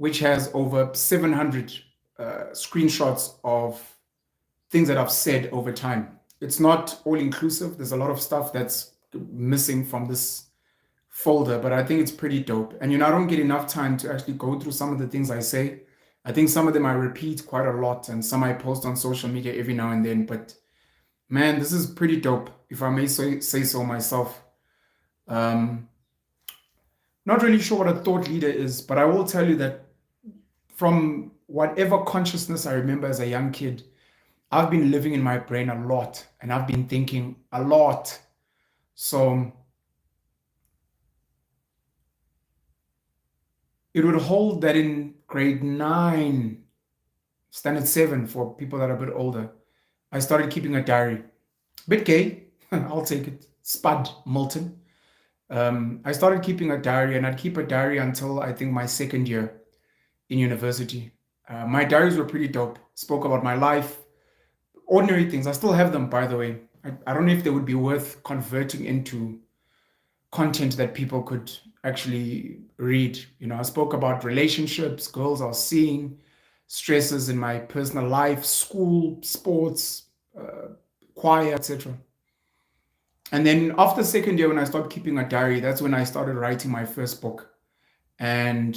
which has over 700 screenshots of things that I've said over time. It's not all inclusive. There's a lot of stuff that's missing from this folder, but I think it's pretty dope. And I don't get enough time to actually go through some of the things I say. I think some of them I repeat quite a lot, and some I post on social media every now and then. But man, this is pretty dope, if I may say so myself. Not really sure what a thought leader is, but I will tell you that from whatever consciousness I remember as a young kid, I've been living in my brain a lot, and I've been thinking a lot. So it would hold that in grade 9, standard 7 for people that are a bit older, I started keeping a diary. Bit gay, I'll take it. Spud Milton. I started keeping a diary, and I'd keep a diary until I think my second year in university. My diaries were pretty dope. Spoke about my life, ordinary things. I still have them, by the way. I don't know if they would be worth converting into content that people could actually read. I spoke about relationships, girls I was seeing, stresses in my personal life, school, sports, choir, etc. And then after second year, when I started keeping a diary, that's when I started writing my first book. And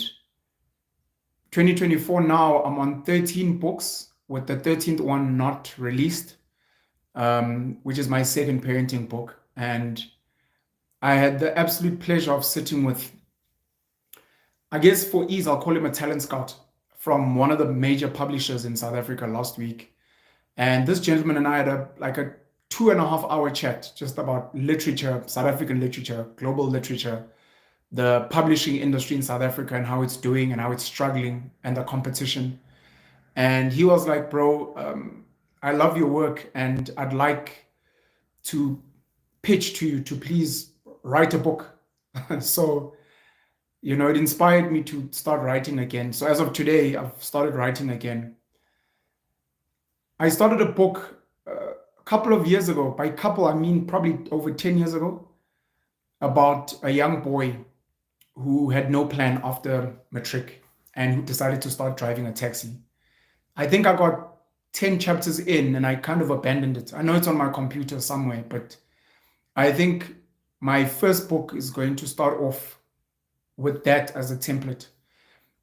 2024 now, I'm on 13 books, with the 13th one not released, which is my second parenting book. And I had the absolute pleasure of sitting with, I guess for ease, I'll call him a talent scout from one of the major publishers in South Africa last week. And this gentleman and I had a 2.5-hour chat just about literature, South African literature, global literature, the publishing industry in South Africa and how it's doing and how it's struggling, and the competition. And he was like, bro, I love your work, and I'd like to pitch to you to please write a book. So, it inspired me to start writing again. So as of today, I've started writing again. I started a book a couple of years ago. By couple, I mean probably over 10 years ago, about a young boy who had no plan after matric and who decided to start driving a taxi. I think I got 10 chapters in and I kind of abandoned it. I know it's on my computer somewhere, but I think my first book is going to start off with that as a template.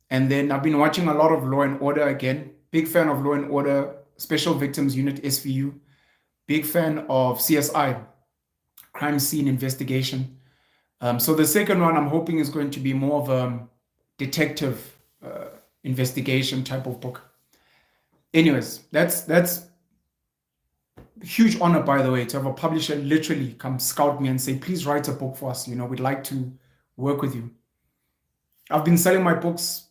And then I've been watching a lot of Law and Order again. Big fan of Law and Order, Special Victims Unit, SVU. Big fan of CSI, Crime Scene Investigation. So the second one I'm hoping is going to be more of a detective investigation type of book. Anyways, that's huge honor, by the way, to have a publisher literally come scout me and say, please write a book for us. We'd like to work with you. I've been selling my books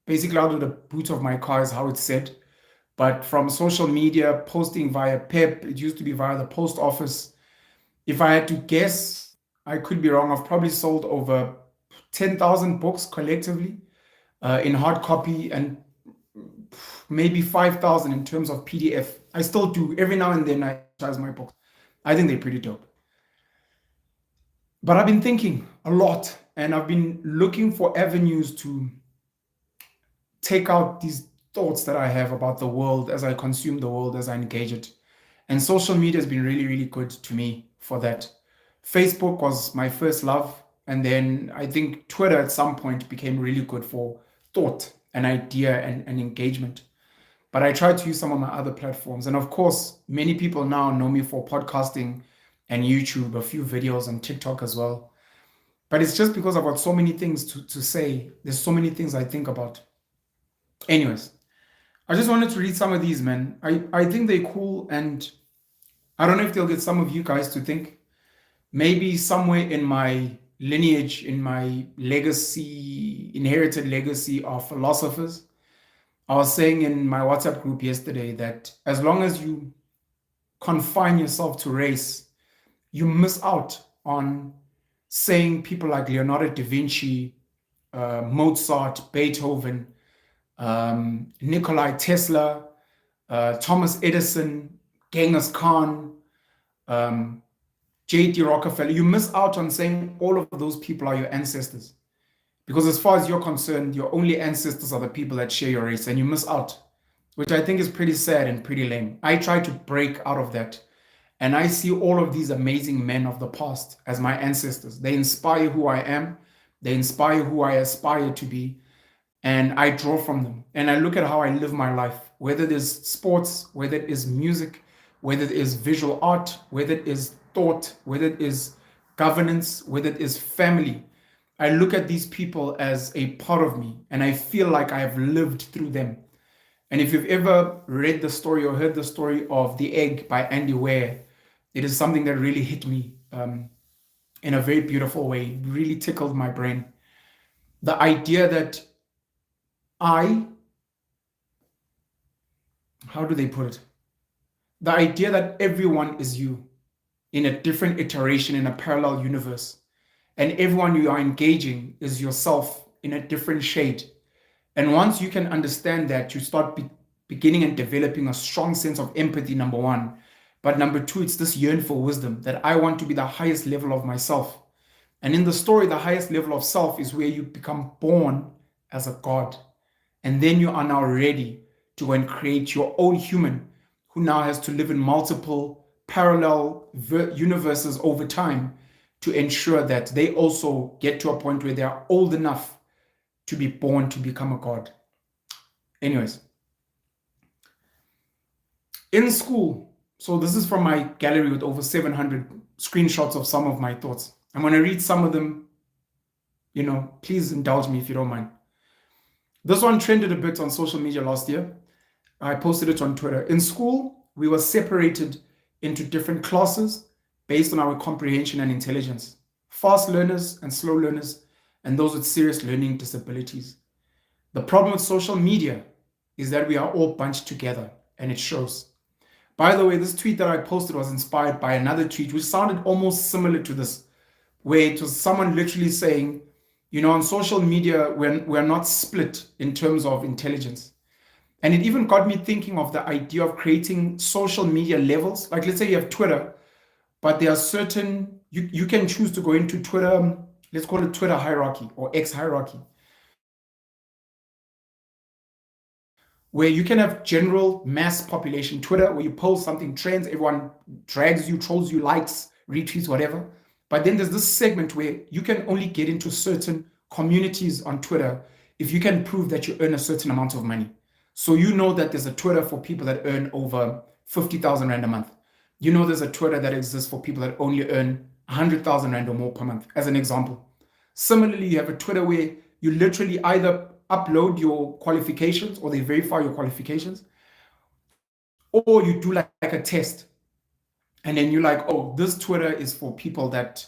basically out of the boot of my car, is how it's said. But from social media, posting via PEP, it used to be via the post office. If I had to guess, I could be wrong. I've probably sold over 10,000 books collectively in hard copy, and maybe 5,000 in terms of PDF. I still do. Every now and then I charge my books. I think they're pretty dope. But I've been thinking a lot, and I've been looking for avenues to take out these thoughts that I have about the world as I consume the world, as I engage it. And social media has been really, really good to me for that. Facebook was my first love. And then I think Twitter at some point became really good for thought and idea and engagement. But I tried to use some of my other platforms. And of course, many people now know me for podcasting and YouTube, a few videos on TikTok as well. But it's just because I've got so many things to say. There's so many things I think about. Anyways, I just wanted to read some of these, man. I think they're cool, and I don't know if they'll get some of you guys to think. Maybe somewhere in my lineage, in my legacy, inherited legacy of philosophers, I was saying in my WhatsApp group yesterday that as long as you confine yourself to race, you miss out on saying people like Leonardo da Vinci, Mozart, Beethoven, Nikola Tesla, Thomas Edison, Genghis Khan, J.D. Rockefeller. You miss out on saying all of those people are your ancestors, Because as far as you're concerned, your only ancestors are the people that share your race, and you miss out, which I think is pretty sad and pretty lame. I try to break out of that. And I see all of these amazing men of the past as my ancestors. They inspire who I am. They inspire who I aspire to be. And I draw from them. And I look at how I live my life, whether it is sports, whether it is music, whether it is visual art, whether it is thought, whether it is governance, whether it is family. I look at these people as a part of me, and I feel like I have lived through them. And if you've ever read the story or heard the story of The Egg by Andy Weir, it is something that really hit me in a very beautiful way. It really tickled my brain. The idea that how do they put it? The idea that everyone is you in a different iteration in a parallel universe, and everyone you are engaging is yourself in a different shade. And once you can understand that, you start beginning and developing a strong sense of empathy, number one. But number two, it's this yearn for wisdom, that I want to be the highest level of myself. And in the story, the highest level of self is where you become born as a god. And then you are now ready to go and create your own human who now has to live in multiple parallel universes over time to ensure that they also get to a point where they are old enough to be born to become a god. Anyways, in school, so this is from my gallery with over 700 screenshots of some of my thoughts. I'm going to read some of them. Please indulge me if you don't mind. This one trended a bit on social media last year. I posted it on Twitter. In school, we were separated into different classes based on our comprehension and intelligence. Fast learners and slow learners, and those with serious learning disabilities. The problem with social media is that we are all bunched together, and it shows. By the way, this tweet that I posted was inspired by another tweet which sounded almost similar to this, where it was someone literally saying, on social media, we're not split in terms of intelligence. And it even got me thinking of the idea of creating social media levels. Like, let's say you have Twitter, but there are certain, you can choose to go into Twitter, let's call it Twitter hierarchy or X hierarchy, where you can have general mass population Twitter, where you post something, trends, everyone drags you, trolls you, likes, retweets, whatever. But then there's this segment where you can only get into certain communities on Twitter if you can prove that you earn a certain amount of money. So that there's a Twitter for people that earn over 50,000 Rand a month. There's a Twitter that exists for people that only earn 100,000 Rand or more per month, as an example. Similarly, you have a Twitter where you literally either upload your qualifications or they verify your qualifications, or you do like a test. And then you're like, oh, this Twitter is for people that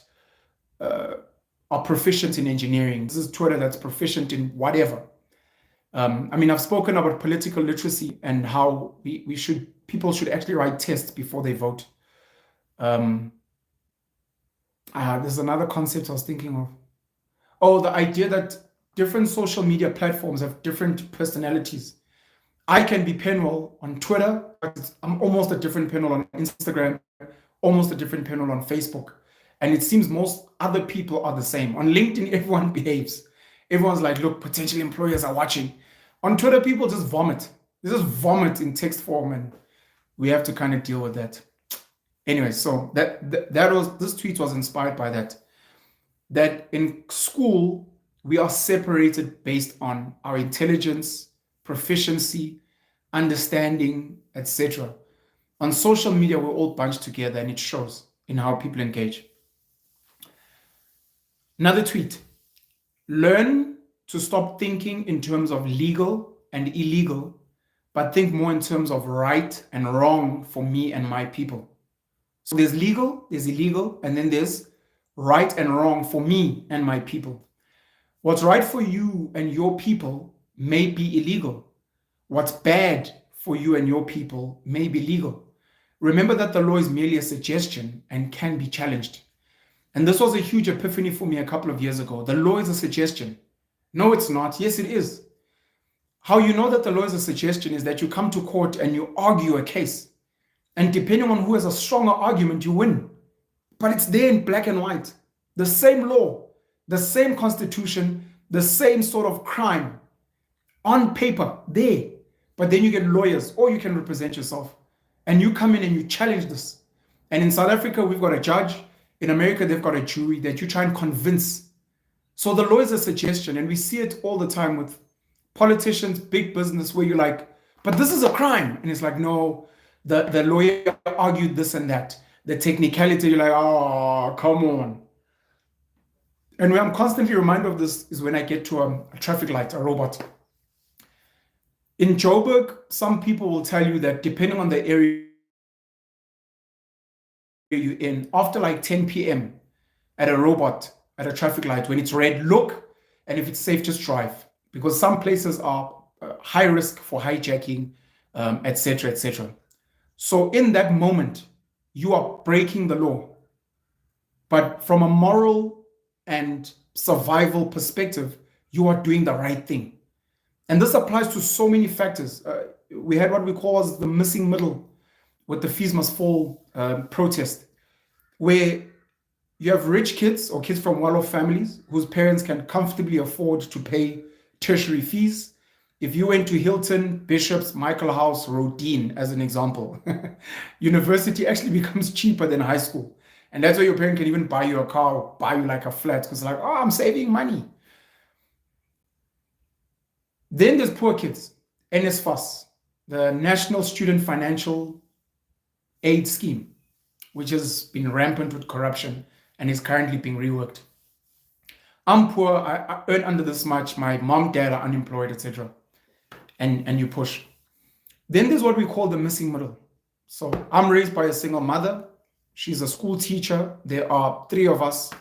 are proficient in engineering. This is Twitter that's proficient in whatever. I've spoken about political literacy and how people should actually write tests before they vote. There's another concept I was thinking of. Oh, the idea that different social media platforms have different personalities. I can be Penwell on Twitter, but I'm almost a different Penwell on Instagram, almost a different Penwell on Facebook. And it seems most other people are the same. On LinkedIn, everyone behaves. Everyone's like, look, potential employers are watching. On Twitter, people just vomit. They just vomit in text form, and we have to kind of deal with that. Anyway, so this tweet was inspired by that. That in school, we are separated based on our intelligence, proficiency, understanding, etc. On social media, we're all bunched together, and it shows in how people engage. Another tweet. Learn to stop thinking in terms of legal and illegal, but think more in terms of right and wrong for me and my people. So there's legal, there's illegal, and then there's right and wrong for me and my people. What's right for you and your people may be illegal. What's bad for you and your people may be legal. Remember that the law is merely a suggestion and can be challenged. And this was a huge epiphany for me a couple of years ago. The law is a suggestion. No, it's not. Yes, it is. How you know that the law is a suggestion is that you come to court and you argue a case. And depending on who has a stronger argument, you win. But it's there in black and white. The same law, the same constitution, the same sort of crime on paper there, but then you get lawyers or you can represent yourself and you come in and you challenge this. And in South Africa, we've got a judge. In America, they've got a jury that you try and convince. So the law is a suggestion, and we see it all the time with politicians, big business, where you're like, but this is a crime. And it's like, no, the lawyer argued this and that. The technicality, you're like, oh, come on. And where I'm constantly reminded of this is when I get to a traffic light, a robot. In Joburg, some people will tell you that depending on the area you're in, after like 10 p.m. at a robot, at a traffic light, when it's red, look, and if it's safe, just drive. Because some places are high risk for hijacking, etc., etc. So in that moment, you are breaking the law. But from a moral and survival perspective, you are doing the right thing. And this applies to so many factors. We had what we call as the missing middle with the fees must fall protest, where you have rich kids or kids from well-off families whose parents can comfortably afford to pay tertiary fees. If you went to Hilton, Bishops, Michael House, Rodin, as an example, university actually becomes cheaper than high school. And that's why your parent can even buy you a car or buy you like a flat because like, oh, I'm saving money. Then there's poor kids, NSFAS, the National Student Financial Aid Scheme, which has been rampant with corruption and is currently being reworked. I'm poor, I earn under this much, my mom, dad are unemployed, etc. And you push. Then there's what we call the missing middle. So I'm raised by a single mother. She's a school teacher. There are 3 of us.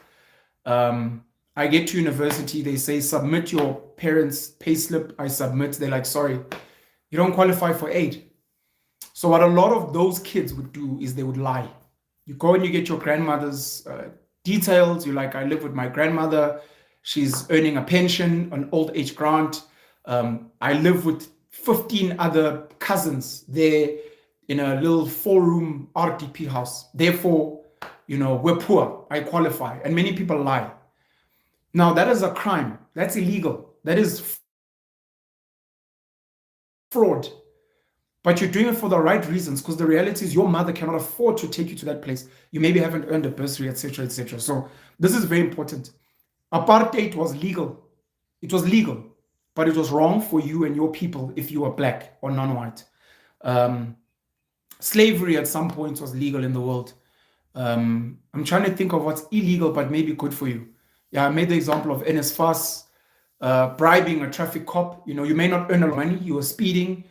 I get to university, they say, submit your parents' payslip. I submit, they're like, sorry, you don't qualify for aid. So what a lot of those kids would do is they would lie. You go and you get your grandmother's details. You're like, I live with my grandmother. She's earning a pension, an old age grant. I live with 15 other cousins there in a little 4-room RDP house. Therefore, we're poor. I qualify. And many people lie. Now, that is a crime. That's illegal. That is fraud. But you're doing it for the right reasons, because the reality is your mother cannot afford to take you to that place. You maybe haven't earned a bursary, etc., etc. So this is very important. Apartheid was legal. It was legal, but it was wrong for you and your people if you were black or non-white. Slavery at some point was legal in the world. I'm trying to think of what's illegal but maybe good for you. Yeah, I made the example of NSFAS, bribing a traffic cop. You may not earn a lot of money. You are speeding.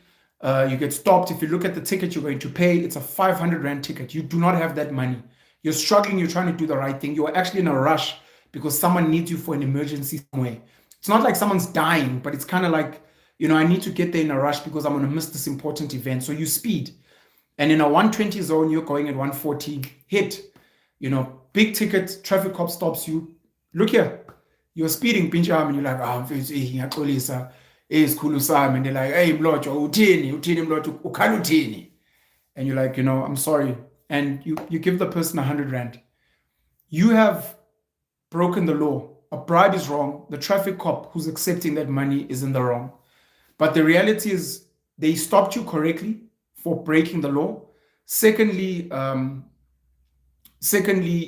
You get stopped. If you look at the ticket you're going to pay, it's a 500 Rand ticket. You do not have that money. You're struggling. You're trying to do the right thing. You're actually in a rush because someone needs you for an emergency somewhere. It's not like someone's dying, but it's kind of like, I need to get there in a rush because I'm going to miss this important event. So you speed. And in a 120 zone, you're going at 140, hit. Big ticket, traffic cop stops you. Look here. You're speeding, pinch arm, and you're like, and they're like, hey, Mlocho, utini. And you're like, I'm sorry. And you give the person 100 Rand. You have broken the law. A bribe is wrong. The traffic cop who's accepting that money is in the wrong. But the reality is they stopped you correctly for breaking the law. Secondly,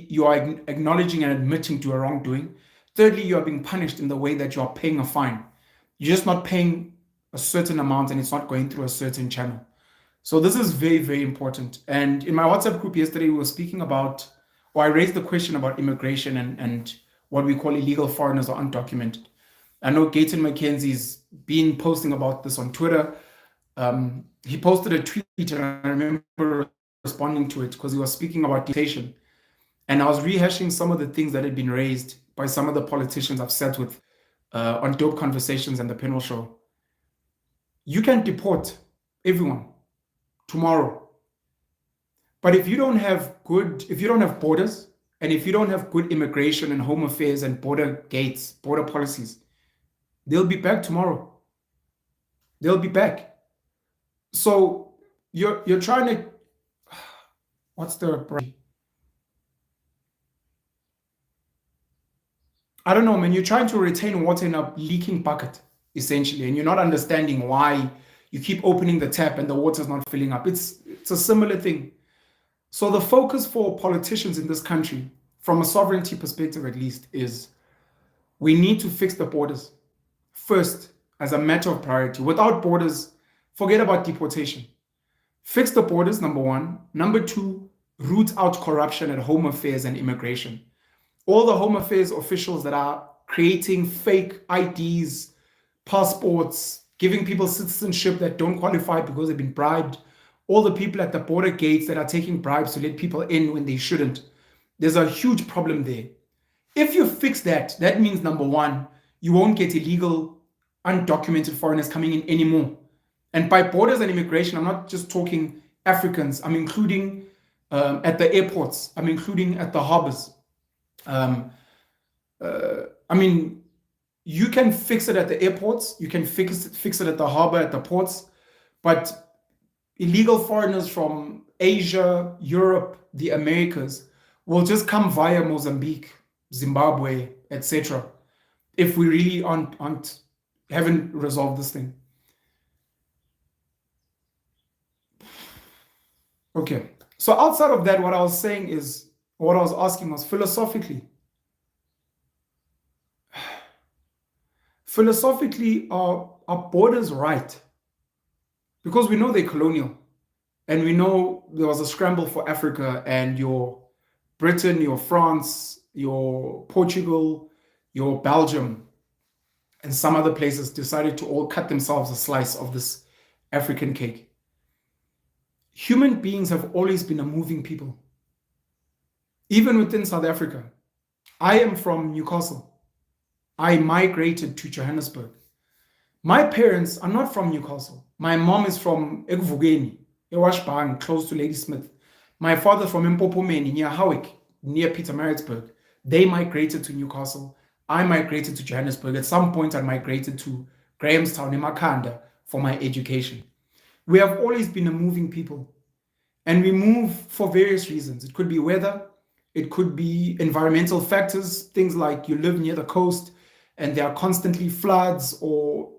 you are acknowledging and admitting to a wrongdoing. Thirdly, you are being punished in the way that you are paying a fine. You're just not paying a certain amount and it's not going through a certain channel. So this is very, very important. And in my WhatsApp group yesterday, we were speaking about, or I raised the question about immigration and what we call illegal foreigners or undocumented. I know Gayton McKenzie's been posting about this on Twitter. He posted a tweet and I remember responding to it because he was speaking about deportation. And I was rehashing some of the things that had been raised by some of the politicians I've sat with on Dope Conversations and the panel show. You can deport everyone tomorrow. But if you don't have borders, and if you don't have good immigration and home affairs and border gates, border policies, they'll be back tomorrow. They'll be back. So you're trying to, I don't know, man, you're trying to retain water in a leaking bucket, essentially, and you're not understanding why you keep opening the tap and the water's not filling up. It's a similar thing. So the focus for politicians in this country, from a sovereignty perspective at least, is we need to fix the borders first as a matter of priority. Without borders, forget about deportation. Fix the borders, number one. Number two, root out corruption at Home Affairs and immigration. All the Home Affairs officials that are creating fake IDs, passports, giving people citizenship that don't qualify because they've been bribed, all the people at the border gates that are taking bribes to let people in when they shouldn't. There's a huge problem there. If you fix that, that means number one, you won't get illegal, undocumented foreigners coming in anymore. And by borders and immigration, I'm not just talking Africans, I'm including at the airports, I'm including at the harbors. I mean, you can fix it at the airports, you can fix it at the harbor, at the ports, but illegal foreigners from Asia, Europe, the Americas will just come via Mozambique, Zimbabwe, etc. if we really haven't resolved this thing. Okay, so outside of that, what I was saying is, what I was asking was philosophically, are borders right? Because we know they're colonial, and we know there was a scramble for Africa, and your Britain, your France, your Portugal, your Belgium, and some other places decided to all cut themselves a slice of this African cake. Human beings have always been a moving people. Even within South Africa. I am from Newcastle. I migrated to Johannesburg. My parents are not from Newcastle. My mom is from Ekuvukeni, Ewashbang, close to Ladysmith. My father from Mpopomeni, near Howick, near Pietermaritzburg. They migrated to Newcastle. I migrated to Johannesburg. At some point, I migrated to Grahamstown in Makanda for my education. We have always been a moving people, and we move for various reasons. It could be weather, it could be environmental factors, things like you live near the coast and there are constantly floods or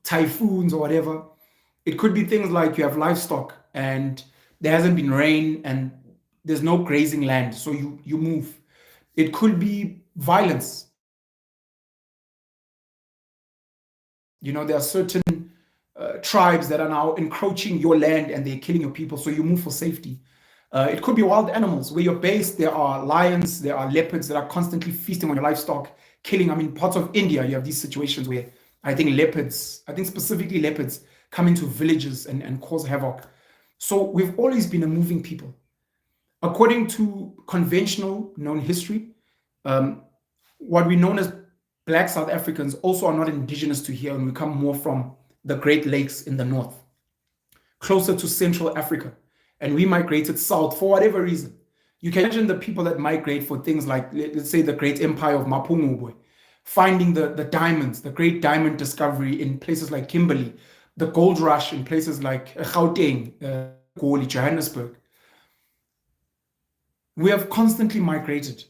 typhoons or whatever. It could be things like you have livestock and there hasn't been rain and there's no grazing land, so you move. It could be violence. You know, there are certain tribes that are now encroaching your land and they're killing your people, so you move for safety. It could be wild animals. Where you're based, there are lions, there are leopards that are constantly feasting on your livestock, killing. I mean, parts of India, you have these situations where I think specifically leopards come into villages and cause havoc. So we've always been a moving people. According to conventional known history, what we know as Black South Africans also are not indigenous to here, and we come more from the Great Lakes in the north, closer to Central Africa. And we migrated south for whatever reason. You can imagine the people that migrate for things like, let's say, the great empire of Mapungubwe, finding the diamonds, the great diamond discovery in places like Kimberley, the gold rush in places like Gauteng, Goli, Johannesburg. We have constantly migrated.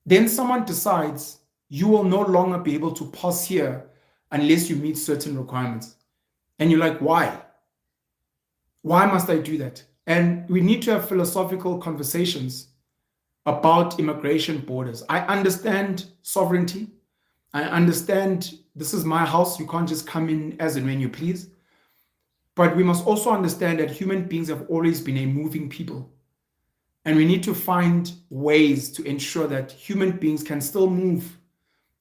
Then someone decides you will no longer be able to pass here unless you meet certain requirements. And you're like, why? Why must I do that? And we need to have philosophical conversations about immigration borders. I understand sovereignty. I understand this is my house. You can't just come in as and when you please. But we must also understand that human beings have always been a moving people. And we need to find ways to ensure that human beings can still move,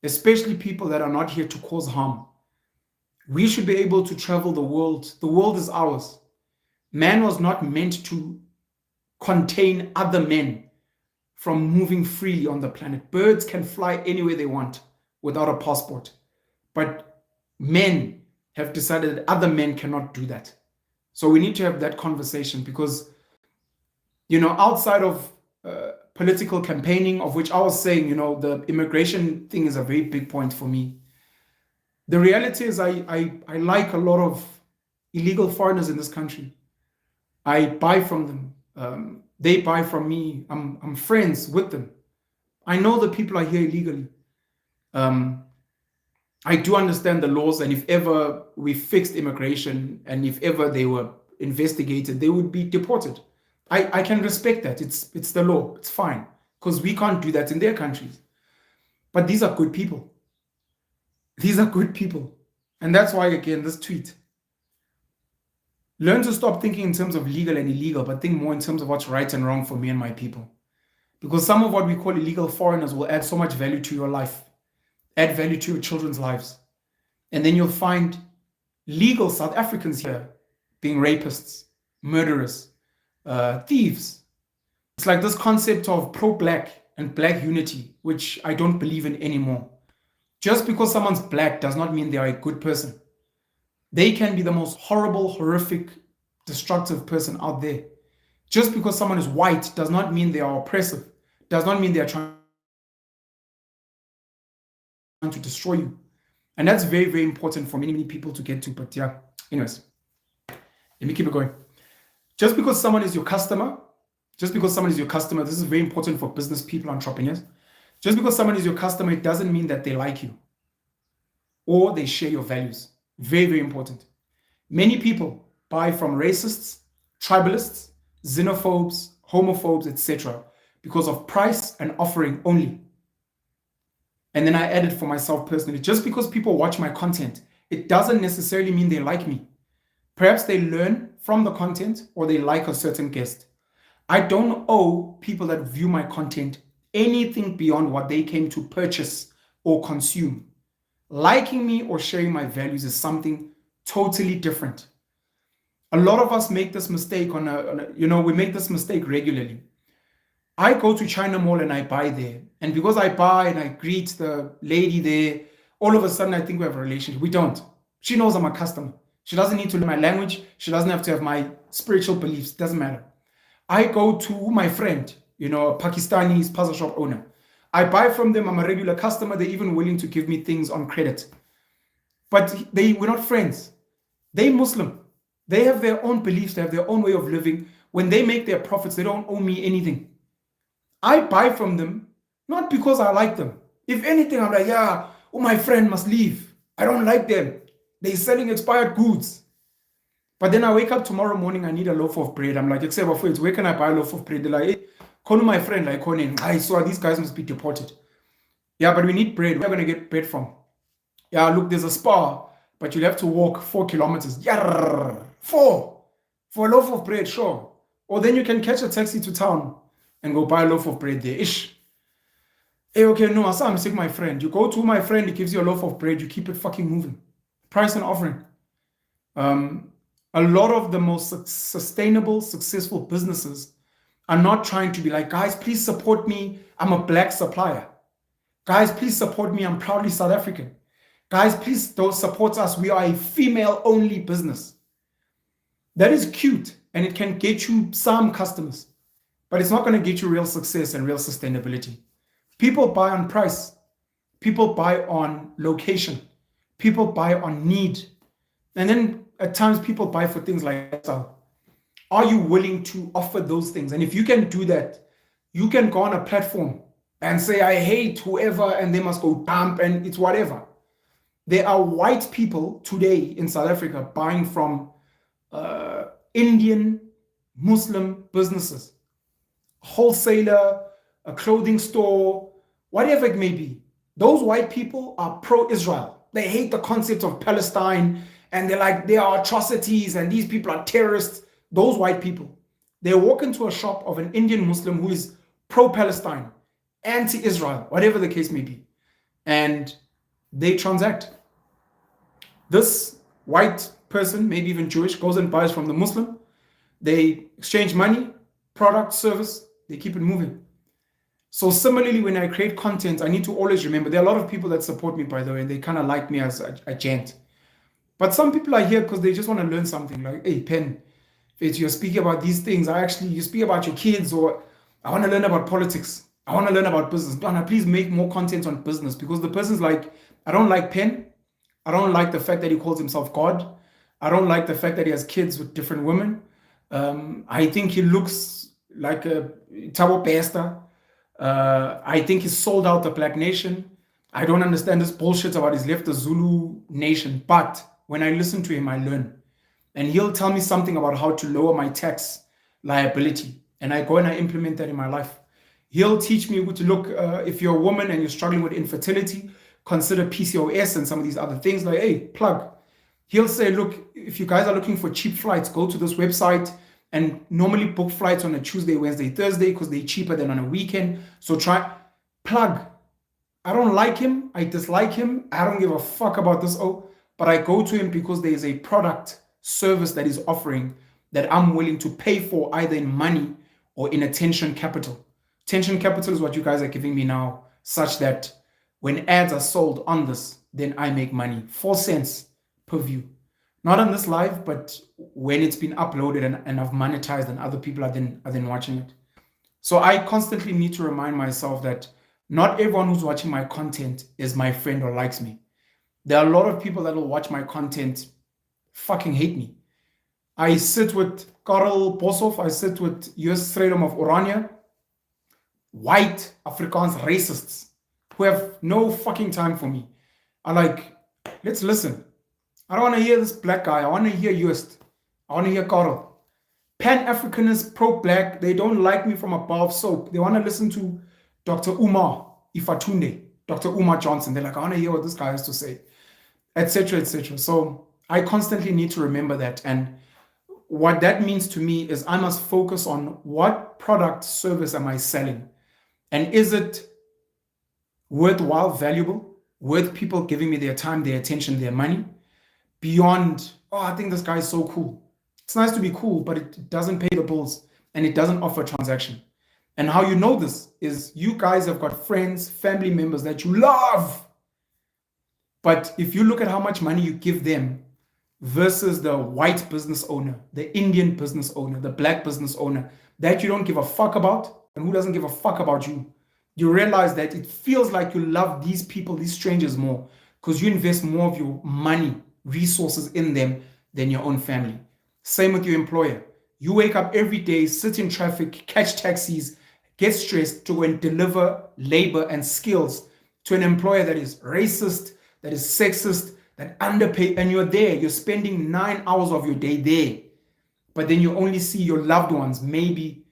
especially people that are not here to cause harm. We should be able to travel the world. The world is ours. Man was not meant to contain other men from moving freely on the planet. Birds can fly anywhere they want without a passport. But men have decided that other men cannot do that. So we need to have that conversation because, you know, outside of political campaigning, of which I was saying, you know, the immigration thing is a very big point for me. The reality is I like a lot of illegal foreigners in this country. I buy from them. They buy from me. I'm friends with them. I know the people are here illegally. I do understand the laws, and if ever we fixed immigration and if ever they were investigated, they would be deported. I can respect that. It's the law. It's fine. Because we can't do that in their countries. But these are good people. These are good people. And that's why, again, this tweet. Learn to stop thinking in terms of legal and illegal, but think more in terms of what's right and wrong for me and my people. Because some of what we call illegal foreigners will add so much value to your life, add value to your children's lives. And then you'll find legal South Africans here being rapists, murderers, thieves. It's like this concept of pro-black and black unity, which I don't believe in anymore. Just because someone's black does not mean they are a good person. They can be the most horrible, horrific, destructive person out there. Just because someone is white does not mean they are oppressive, does not mean they are trying to destroy you. And that's very, very important for many, many people to get to. But yeah, anyways, let me keep it going. Just because someone is your customer, this is very important for business people, entrepreneurs. Just because someone is your customer, it doesn't mean that they like you or they share your values. Very, very important. Many people buy from racists, tribalists, xenophobes, homophobes, etc. because of price and offering only. And then I added for myself personally, just because people watch my content, it doesn't necessarily mean they like me. Perhaps they learn from the content or they like a certain guest. I don't owe people that view my content anything beyond what they came to purchase or consume. Liking me or sharing my values is something totally different. A lot of us make this mistake we make this mistake regularly. I go to China Mall and I buy there. And because I buy and I greet the lady there, all of a sudden I think we have a relationship. We don't. She knows I'm a customer. She doesn't need to learn my language. She doesn't have to have my spiritual beliefs. Doesn't matter. I go to my friend, a Pakistani puzzle shop owner. I buy from them. I'm a regular customer. They're even willing to give me things on credit. But we're not friends. They're Muslim. They have their own beliefs. They have their own way of living. When they make their profits, they don't owe me anything. I buy from them, not because I like them. If anything, I'm like, my friend must leave. I don't like them. They're selling expired goods. But then I wake up tomorrow morning, I need a loaf of bread. I'm like, where can I buy a loaf of bread? They're like, hey, call my friend, like, I saw these guys must be deported. Yeah, but we need bread. Where are we going to get bread from? Yeah, look, there's a spa, but you'll have to walk 4 kilometers. Yeah, 4 for a loaf of bread, sure. Or then you can catch a taxi to town and go buy a loaf of bread there. Ish. Hey, okay, no, I'm sick, my friend. You go to my friend, he gives you a loaf of bread, you keep it fucking moving. Price and offering. A lot of the most sustainable, successful businesses are not trying to be like, guys, please support me. I'm a black supplier. Guys, please support me. I'm proudly South African. Guys, please don't support us. We are a female-only business. That is cute, and it can get you some customers, but it's not going to get you real success and real sustainability. People buy on price. People buy on location. People buy on need. And then at times people buy for things like that. Are you willing to offer those things? And if you can do that, you can go on a platform and say, I hate whoever, and they must go dump, and it's whatever. There are white people today in South Africa buying from Indian Muslim businesses, wholesaler, a clothing store, whatever it may be. Those white people are pro-Israel. They hate the concept of Palestine, and they're like, there are atrocities and these people are terrorists. Those white people, they walk into a shop of an Indian Muslim who is pro-Palestine, anti-Israel, whatever the case may be, and they transact. This white person, maybe even Jewish, goes and buys from the Muslim. They exchange money, product, service, they keep it moving. So similarly, when I create content, I need to always remember, there are a lot of people that support me, by the way, and they kind of like me as a gent. But some people are here because they just want to learn something, like, hey, Pen, if you're speaking about these things, you speak about your kids, or I want to learn about politics. I want to learn about business. Donna, please make more content on business, because the person's like, I don't like Pen. I don't like the fact that he calls himself God. I don't like the fact that he has kids with different women. I think he looks like a Tabo Pesta. I think he sold out the black nation. I don't understand this bullshit about he's left the Zulu nation. But when I listen to him, I learn. And he'll tell me something about how to lower my tax liability. And I go and I implement that in my life. He'll teach me to look, if you're a woman and you're struggling with infertility, consider PCOS and some of these other things like, hey, plug. He'll say, look, if you guys are looking for cheap flights, go to this website and normally book flights on a Tuesday, Wednesday, Thursday because they're cheaper than on a weekend. So try, plug. I don't like him. I dislike him. I don't give a fuck about this. Oh, but I go to him because there is a product service that he's offering that I'm willing to pay for either in money or in attention capital. Attention capital is what you guys are giving me now, such that when ads are sold on this, then I make money. 4 cents per view. Not on this live, but when it's been uploaded and I've monetized and other people are then watching it. So I constantly need to remind myself that not everyone who's watching my content is my friend or likes me. There are a lot of people that will watch my content fucking hate me. I sit with Karel Boshoff, I sit with US Freedom of Oranje, white Afrikaans racists who have no fucking time for me. I'm like, let's listen. I don't want to hear this black guy. I want to hear Just. I want to hear Karel. Pan-Africanists, pro-black, they don't like me from above soap. They want to listen to Dr. Umar Ifatunde, Dr. Umar Johnson. They're like, I want to hear what this guy has to say, etc., etc. So I constantly need to remember that. And what that means to me is I must focus on what product, service am I selling? And is it worthwhile, valuable, worth people giving me their time, their attention, their money? Beyond, oh, I think this guy is so cool. It's nice to be cool, but it doesn't pay the bills and it doesn't offer transaction. And how you know this is you guys have got friends, family members that you love. But if you look at how much money you give them versus the white business owner, the Indian business owner, the black business owner that you don't give a fuck about, and who doesn't give a fuck about you, you realize that it feels like you love these people, these strangers more, because you invest more of your money, resources in them than your own family. Same with your employer. You wake up every day, sit in traffic, catch taxis, get stressed to go and deliver labor and skills to an employer that is racist, that is sexist, that underpay, and you're there, you're spending 9 hours of your day there, but then you only see your loved ones maybe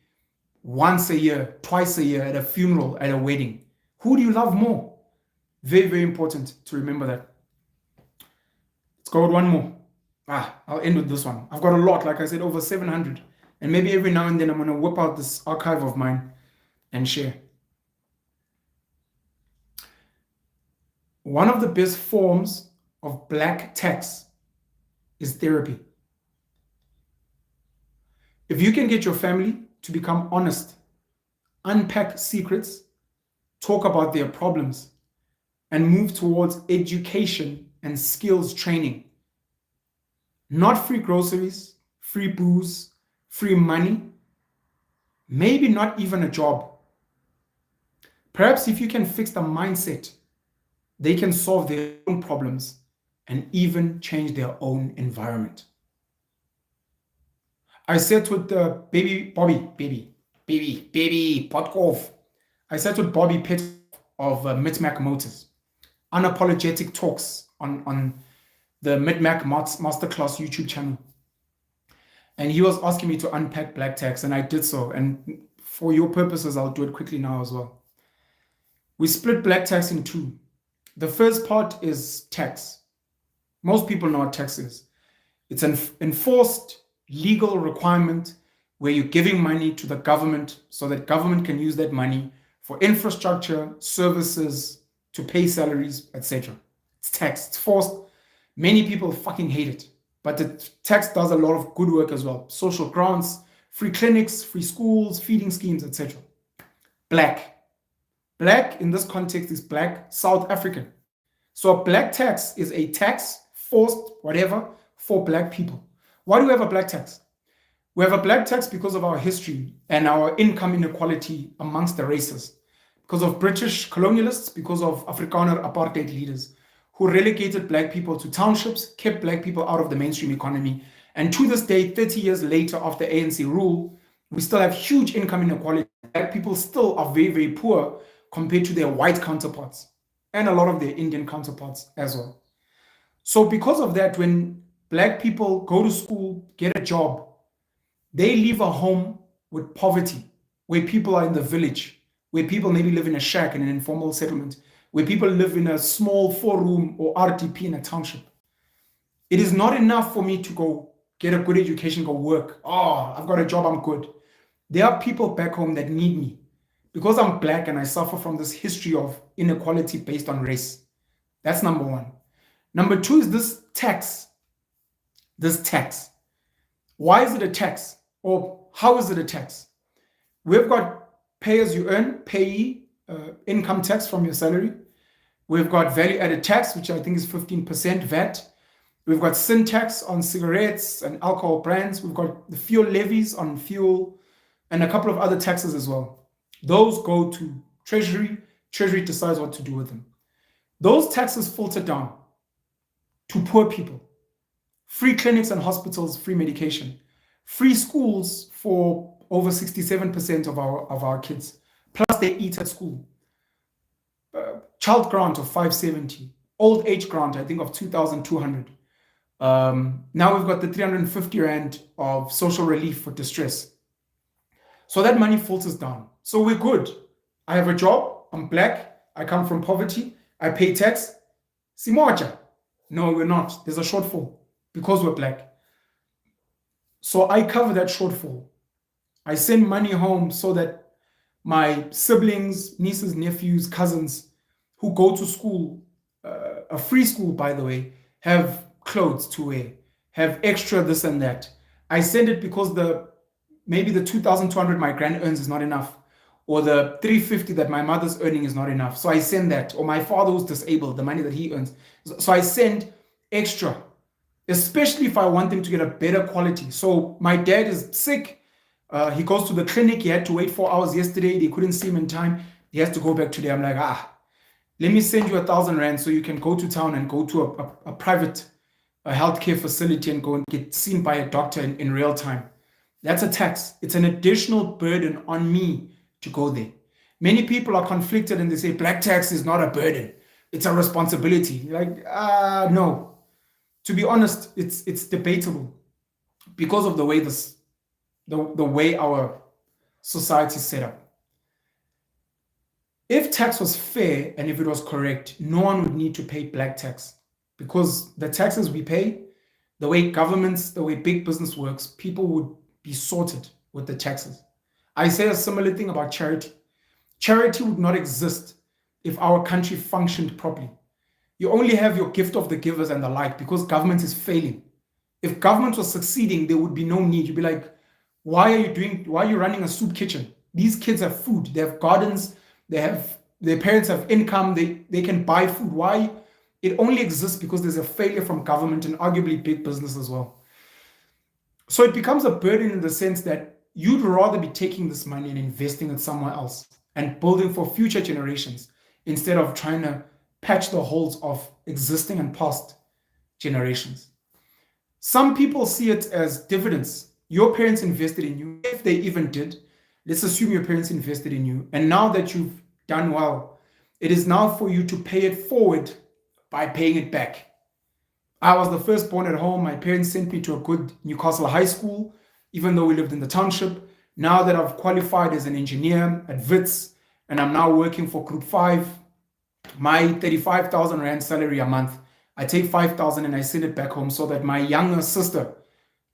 once a year, twice a year at a funeral, at a wedding. Who do you love more? Very, very important to remember that. Let's go with one more. I'll end with this one. I've got a lot, like I said, over 700. And maybe every now and then I'm going to whip out this archive of mine and share. One of the best forms of black tax is therapy. If you can get your family to become honest, unpack secrets, talk about their problems, and move towards education and skills training, not free groceries, free booze, free money, maybe not even a job. Perhaps if you can fix the mindset, they can solve their own problems and even change their own environment. I sat with Baby Potkov. I sat with Bobby Pitt of Mitmac Motors. Unapologetic talks on the Mitmac Masterclass YouTube channel. And he was asking me to unpack black tax, and I did so. And for your purposes, I'll do it quickly now as well. We split black tax in two. The first part is tax. Most people know what tax is. It's an enforced legal requirement where you're giving money to the government so that government can use that money for infrastructure, services, to pay salaries, etc. It's tax. It's forced. Many people fucking hate it. But the tax does a lot of good work as well. Social grants, free clinics, free schools, feeding schemes, etc. Black. Black in this context is black South African. So a black tax is a tax, forced, whatever, for black people. Why do we have a black tax? We have a black tax because of our history and our income inequality amongst the races. Because of British colonialists, because of Afrikaner apartheid leaders who relegated black people to townships, kept black people out of the mainstream economy. And to this day, 30 years later after ANC rule, we still have huge income inequality. Black people still are very, very poor compared to their white counterparts. and a lot of their Indian counterparts as well. So because of that, when Black people go to school, get a job, they leave a home with poverty, where people are in the village, where people maybe live in a shack in an informal settlement, where people live in a small 4-room or RDP in a township. It is not enough for me to go get a good education, go work. Oh, I've got a job, I'm good. There are people back home that need me because I'm Black and I suffer from this history of inequality based on race. That's number one. Number two is this tax. This tax. Why is it a tax? Or how is it a tax? We've got pay as you earn, payee, income tax from your salary. We've got value added tax, which I think is 15% VAT. We've got sin tax on cigarettes and alcohol brands. We've got the fuel levies on fuel and a couple of other taxes as well. Those go to Treasury. Treasury decides what to do with them. Those taxes filter down to poor people. Free clinics and hospitals, free medication. Free schools for over 67% of our kids. Plus they eat at school. Child grant of 570. Old age grant, I think, of 2,200. Now we've got the 350 Rand of social relief for distress. So that money filters down. So we're good. I have a job. I'm Black. I come from poverty. I pay tax. Simoja. No, we're not. There's a shortfall because we're Black. So I cover that shortfall. I send money home so that my siblings, nieces, nephews, cousins who go to school, a free school, by the way, have clothes to wear, have extra this and that. I send it because maybe the 2,200 my grand earns is not enough, or the 350 that my mother's earning is not enough. So I send that, or my father who's disabled, the money that he earns. So I send extra, especially if I want them to get a better quality. So my dad is sick. He goes to the clinic. He had to wait 4 hours yesterday. They couldn't see him in time. He has to go back today. I'm like, let me send you 1,000 Rand so you can go to town and go to a private healthcare facility and go and get seen by a doctor in real time. That's a tax. It's an additional burden on me to go there. Many people are conflicted and they say Black tax is not a burden. It's a responsibility. Like, no. To be honest, it's debatable because of the way the way our society is set up. If tax was fair and if it was correct, no one would need to pay Black tax, because the taxes we pay, the way governments, the way big business works, people would be sorted with the taxes. I say a similar thing about charity. Charity would not exist if our country functioned properly. You only have your gift of the givers and the like because government is failing. If government was succeeding, there would be no need. You'd be like, why are you running a soup kitchen? These kids have food, they have gardens, their parents have income, they can buy food. Why? It only exists because there's a failure from government and arguably big business as well. So it becomes a burden in the sense that you'd rather be taking this money and investing it somewhere else and building for future generations instead of trying to patch the holes of existing and past generations. Some people see it as dividends. Your parents invested in you, if they even did. Let's assume your parents invested in you. And now that you've done well, it is now for you to pay it forward by paying it back. I was the firstborn at home. My parents sent me to a good Newcastle high school, even though we lived in the township. Now that I've qualified as an engineer at WITS, and I'm now working for Group 5, my 35,000 Rand salary a month, I take 5,000 and I send it back home so that my younger sister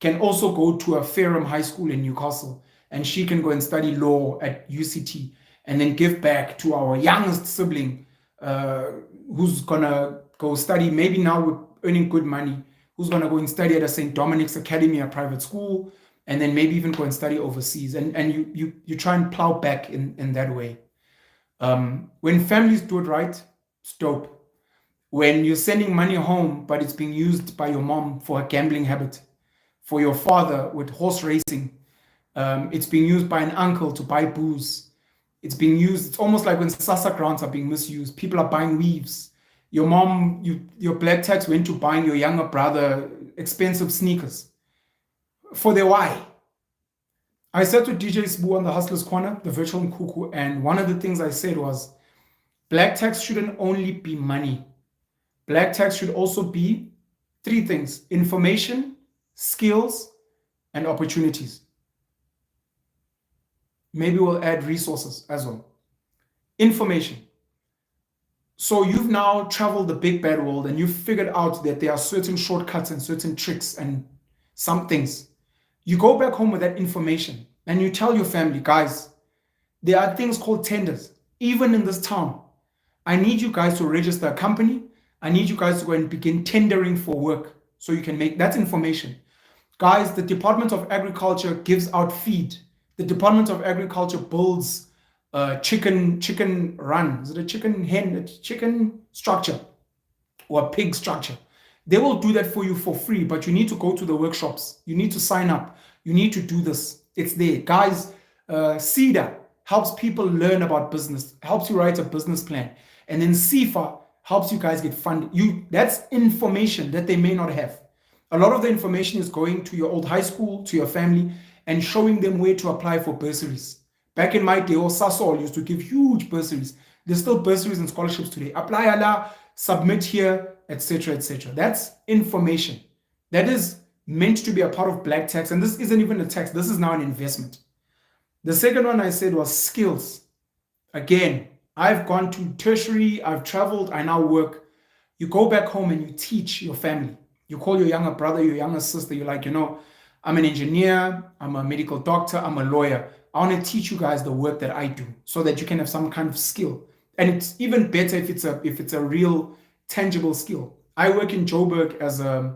can also go to a Ferrum High School in Newcastle, and she can go and study law at UCT and then give back to our youngest sibling who's gonna go study, maybe now we're earning good money, who's gonna go and study at a St. Dominic's Academy, a private school, and then maybe even go and study overseas. And you try and plow back in that way. When families do it right, it's dope. When you're sending money home, but it's being used by your mom for a gambling habit, for your father with horse racing, it's being used by an uncle to buy booze. It's being used, it's almost like when SASSA grants are being misused. People are buying weaves. Your mom, your Black tax went to buying your younger brother expensive sneakers. For their why? I said to DJ Sbu on the Hustlers Corner, the virtual Nkuku, and one of the things I said was, Black tax shouldn't only be money. Black tax should also be three things: information, skills, and opportunities. Maybe we'll add resources as well. Information. So you've now traveled the big bad world and you've figured out that there are certain shortcuts and certain tricks and some things. You go back home with that information and you tell your family, guys, there are things called tenders, even in this town. I need you guys to register a company. I need you guys to go and begin tendering for work so you can make that information. Guys, the Department of Agriculture gives out feed. The Department of Agriculture builds chicken run. Is it a chicken hen, a chicken structure or a pig structure? They will do that for you for free, but you need to go to the workshops. You need to sign up. You need to do this. It's there. Guys, CEDA helps people learn about business, helps you write a business plan. And then CIFA helps you guys get funded. That's information that they may not have. A lot of the information is going to your old high school, to your family, and showing them where to apply for bursaries. Back in my day, Sasol used to give huge bursaries. There's still bursaries and scholarships today. Apply Allah, submit here, etc., etc. That's information. That is meant to be a part of black tax. And this isn't even a tax. This is now an investment. The second one I said was skills. Again, I've gone to tertiary, I've traveled, I now work. You go back home and you teach your family. You call your younger brother, your younger sister, you're like, I'm an engineer, I'm a medical doctor, I'm a lawyer. I want to teach you guys the work that I do so that you can have some kind of skill. And it's even better if it's a real tangible skill. I work in Joburg as a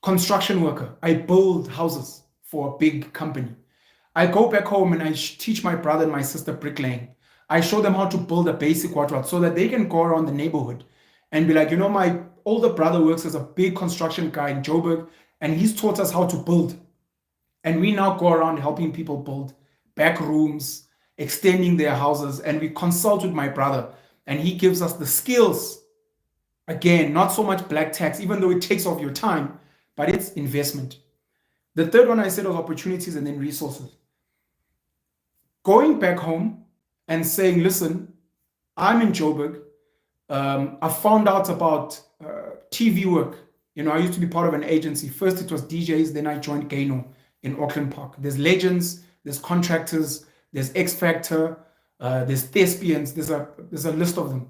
construction worker. I build houses for a big company. I go back home and I teach my brother and my sister bricklaying. I show them how to build a basic quadrat so that they can go around the neighborhood and be like, my older brother works as a big construction guy in Joburg and he's taught us how to build. And we now go around helping people build back rooms, extending their houses, and we consult with my brother and he gives us the skills. Again, not so much black tax, even though it takes off your time, but it's investment. The third one I said was opportunities and then resources. Going back home and saying, listen, I'm in Joburg. I found out about TV work. I used to be part of an agency. First it was DJs, then I joined Gano in Auckland Park. There's legends, there's contractors, there's X Factor, there's thespians, there's a list of them.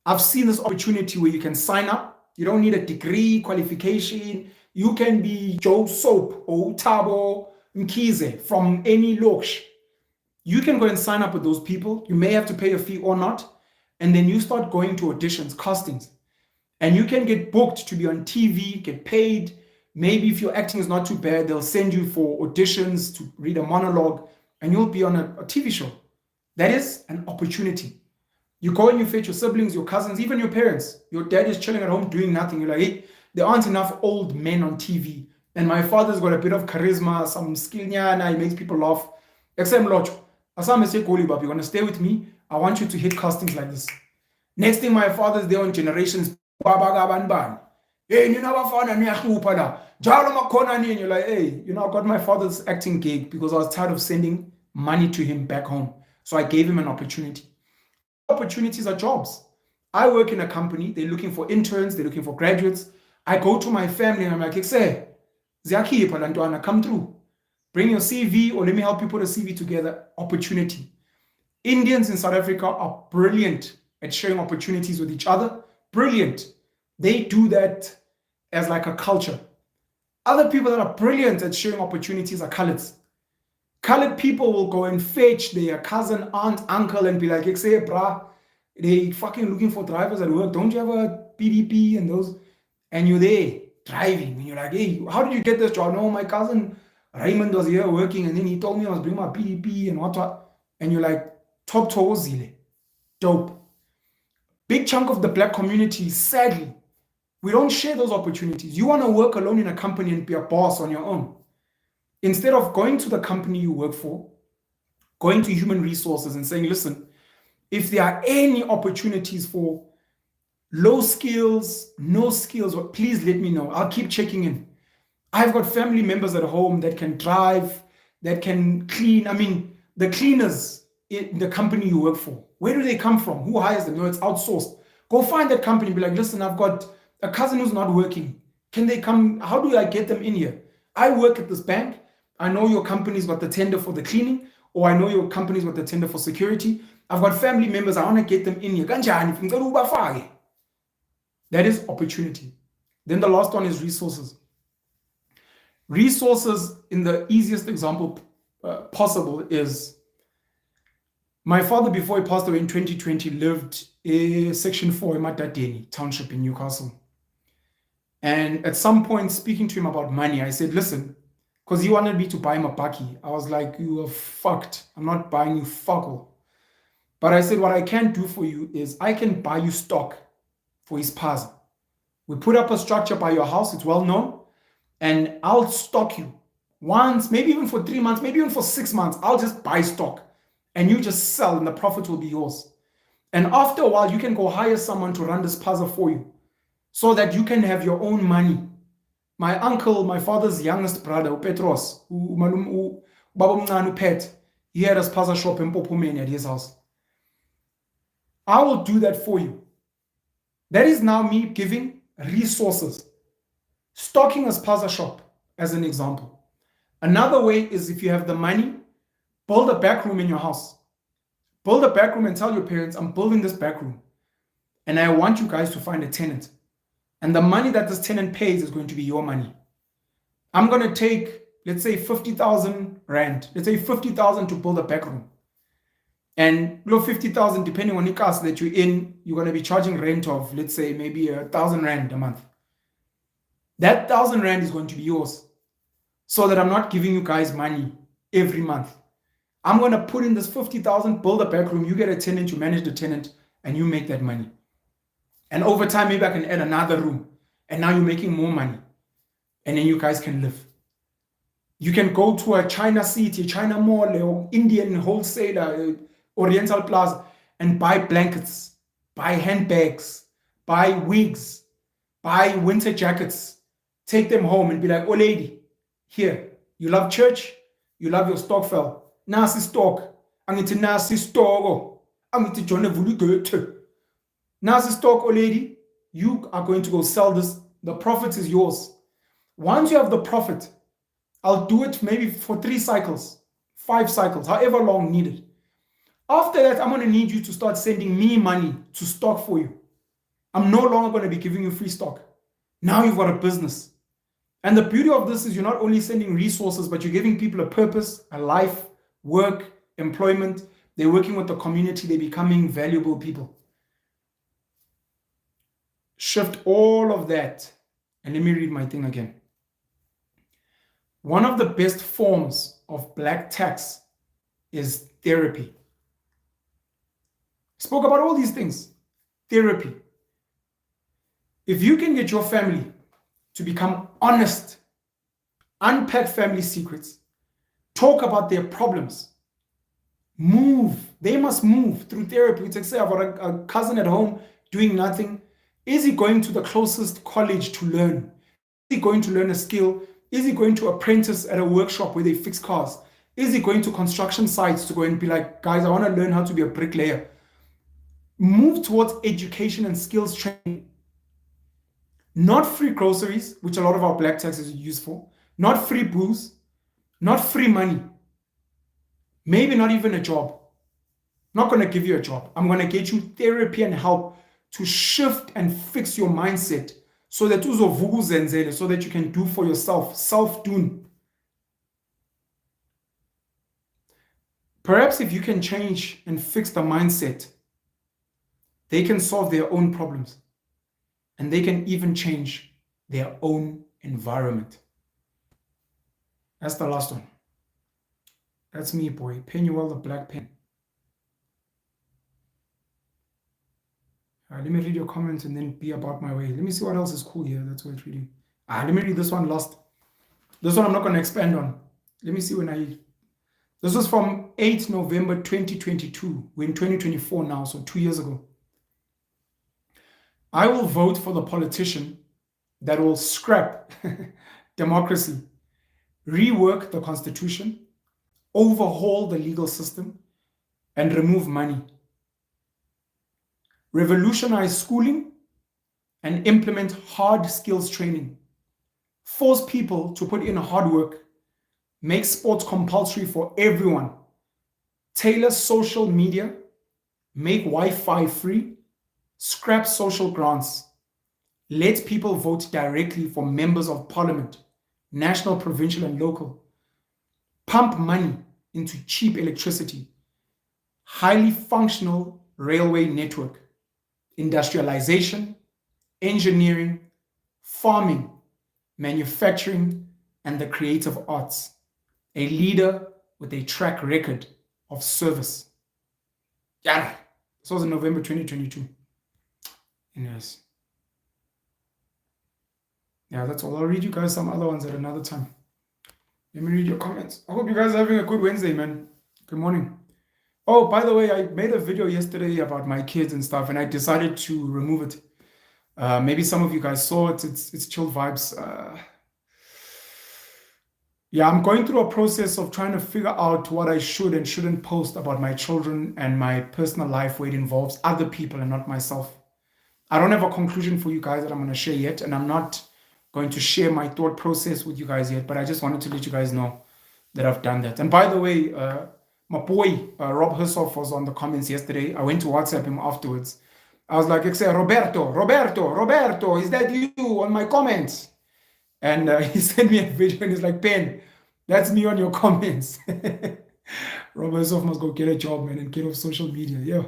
I've seen this opportunity where you can sign up. You don't need a degree, qualification. You can be Joe Soap or Tabo Mkize from any loch. You can go and sign up with those people. You may have to pay a fee or not. And then you start going to auditions, castings. And you can get booked to be on TV, get paid. Maybe if your acting is not too bad, they'll send you for auditions to read a monologue and you'll be on a TV show. That is an opportunity. You go and you fetch your siblings, your cousins, even your parents. Your dad is chilling at home doing nothing. You're like, hey, there aren't enough old men on TV. And my father's got a bit of charisma, some skill, he makes people laugh. Except Locho. Asam say, you're going to stay with me. I want you to hit castings like this. Next thing, my father's there on Generations. Hey, and you're like, hey, I got my father's acting gig because I was tired of sending money to him back home. So I gave him an opportunity. Opportunities are jobs. I work in a company. They're looking for interns. They're looking for graduates. I go to my family and I'm like, say, come through. Bring your CV or let me help you put a CV together. Opportunity. Indians in South Africa are brilliant at sharing opportunities with each other. Brilliant. They do that as like a culture. Other people that are brilliant at sharing opportunities are coloreds. Colored people will go and fetch their cousin, aunt, uncle and be like, say, brah, they fucking looking for drivers at work. Don't you have a PDP and those? And you're there driving and you're like, hey, how did you get this job? No, my cousin Raymond was here working and then he told me I was bringing my PDP and what. And you're like, top toes, dope. Big chunk of the black community, sadly, we don't share those opportunities. You want to work alone in a company and be a boss on your own. Instead of going to the company you work for, going to human resources and saying, listen, if there are any opportunities for low skills, no skills, please let me know. I'll keep checking in. I've got family members at home that can drive, that can clean. I mean, the cleaners in the company you work for? Where do they come from? Who hires them? No, it's outsourced. Go find that company. Be like, listen, I've got a cousin who's not working. Can they come? How do I get them in here? I work at this bank. I know your company's got the tender for the cleaning, or I know your company's got the tender for security. I've got family members. I want to get them in here. That is opportunity. Then the last one is resources. Resources, in the easiest example possible, is my father, before he passed away in 2020, lived in Section 4 in Matadeni Township in Newcastle. And at some point, speaking to him about money, I said, listen, because he wanted me to buy him a bakkie. I was like, you are fucked. I'm not buying you fuck all. But I said, what I can do for you is I can buy you stock for his paza. We put up a structure by your house. It's well known. And I'll stock you once, maybe even for 3 months, maybe even for 6 months. I'll just buy stock and you just sell and the profit will be yours. And after a while, you can go hire someone to run this paza for you so that you can have your own money. My uncle, my father's youngest brother, Petros, who Pet, he had a spaza shop in Popomeni at his house. I will do that for you. That is now me giving resources. Stocking a spaza shop, as an example. Another way is if you have the money, build a back room in your house. Build a back room and tell your parents, I'm building this back room. And I want you guys to find a tenant. And the money that this tenant pays is going to be your money. I'm going to take, let's say, 50,000 Rand. Let's say 50,000 to build a back room. And below 50,000, depending on the class that you're in, you're going to be charging rent of, let's say, maybe 1,000 Rand a month. That 1,000 Rand is going to be yours. So that I'm not giving you guys money every month. I'm going to put in this 50,000, build a back room, you get a tenant, you manage the tenant, and you make that money. And over time, maybe I can add another room. And now you're making more money. And then you guys can live. You can go to a China city, China mall, or Indian wholesaler, Oriental Plaza, and buy blankets, buy handbags, buy wigs, buy winter jackets. Take them home and be like, oh lady, here, you love church, you love your stokvel. Nasi stock. Angiti nasi stock. Angiti John Vulu. Nasi stock, oh lady, you are going to go sell this. The profit is yours. Once you have the profit, I'll do it maybe for 3 cycles, 5 cycles, however long needed. After that, I'm going to need you to start sending me money to stock for you. I'm no longer going to be giving you free stock. Now you've got a business. And the beauty of this is you're not only sending resources, but you're giving people a purpose, a life, work, employment. They're working with the community. They're becoming valuable people. Shift all of that. And let me read my thing again. One of the best forms of black tax is therapy. Spoke about all these things. Therapy. If you can get your family to become honest, unpack family secrets, talk about their problems, move. They must move through therapy. It's like, say, I've got a cousin at home doing nothing. Is he going to the closest college to learn? Is he going to learn a skill? Is he going to apprentice at a workshop where they fix cars? Is he going to construction sites to go and be like, guys, I want to learn how to be a bricklayer? Move towards education and skills training. Not free groceries, which a lot of our black taxes are used for. Not free booze. Not free money. Maybe not even a job. I'm not going to give you a job. I'm going to get you therapy and help to shift and fix your mindset so that so that you can do for yourself. Self-doing. Perhaps if you can change and fix the mindset, they can solve their own problems. And they can even change their own environment. That's the last one. That's me, boy. Penuel the Black Pen. Let me read your comments and then be about my way. Let me see what else is cool here. That's worth reading. Let me read this one last. This one I'm not going to expand on. Let me see when I... This was from 8 November 2022. We're in 2024 now, so 2 years ago. I will vote for the politician that will scrap democracy, rework the constitution, overhaul the legal system, and remove money. Revolutionize schooling and implement hard skills training. Force people to put in hard work. Make sports compulsory for everyone. Tailor social media. Make Wi-Fi free. Scrap social grants. Let people vote directly for members of parliament, national, provincial, and local. Pump money into cheap electricity. Highly functional railway network. Industrialization, engineering, farming, manufacturing, and the creative arts. A leader with a track record of service. Yeah, this was in November 2022. Anyways. Yeah, that's all. I'll read you guys some other ones at another time. Let me read your comments. I hope you guys are having a good Wednesday, man. Good morning. Oh, by the way, I made a video yesterday about my kids and stuff, and I decided to remove it. Maybe some of you guys saw it. It's chill vibes. Yeah, I'm going through a process of trying to figure out what I should and shouldn't post about my children and my personal life where it involves other people and not myself. I don't have a conclusion for you guys that I'm going to share yet, and I'm not going to share my thought process with you guys yet, but I just wanted to let you guys know that I've done that. And by the way, my boy, Rob Hersoff, was on the comments yesterday. I went to WhatsApp him afterwards. I was like, Roberto, is that you on my comments? And he sent me a video and he's like, Ben, that's me on your comments. Rob Hersoff must go get a job, man, and get off social media. Yeah.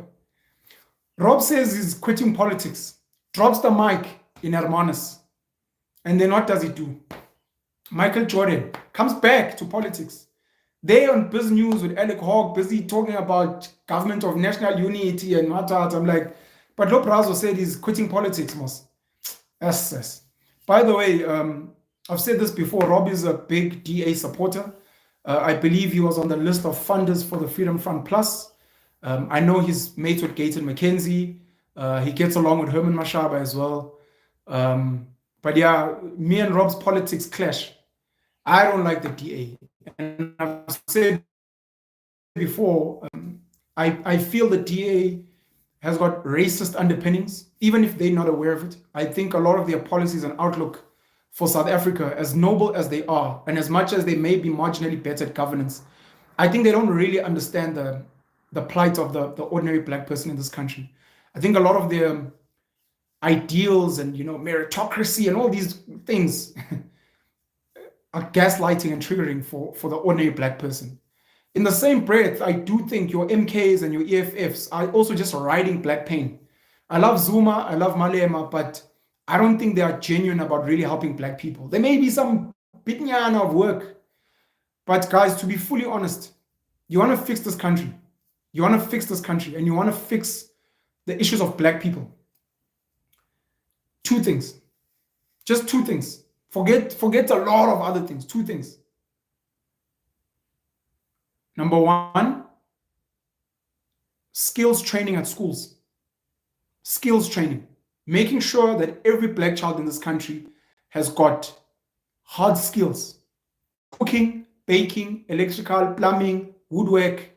Rob says he's quitting politics, drops the mic in Hermanus. And then what does he do? Michael Jordan comes back to politics. They on Biz News with Alec Hogg, busy talking about government of national unity and what. I'm like, but Loprazo said he's quitting politics, Mos. Yes. By the way, I've said this before, Rob is a big DA supporter. I believe he was on the list of funders for the Freedom Front Plus. I know he's mates with Gayton McKenzie. He gets along with Herman Mashaba as well. But yeah, me and Rob's politics clash. I don't like the DA. And I've said before, I feel the DA has got racist underpinnings, even if they're not aware of it. I think a lot of their policies and outlook for South Africa, as noble as they are, and as much as they may be marginally better at governance, I think they don't really understand the plight of the ordinary black person in this country. I think a lot of their ideals and, meritocracy and all these things are gaslighting and triggering for the ordinary black person. In the same breath, I do think your MKs and your EFFs are also just riding black pain. I love Zuma, I love Malema, but I don't think they are genuine about really helping black people. There may be some bitnyana of work, but guys, to be fully honest, you want to fix this country. You want to fix this country and you want to fix the issues of black people. Two things. Just two things. Forget a lot of other things. Two things. Number one, skills training at schools. Skills training. Making sure that every black child in this country has got hard skills. Cooking, baking, electrical, plumbing, woodwork,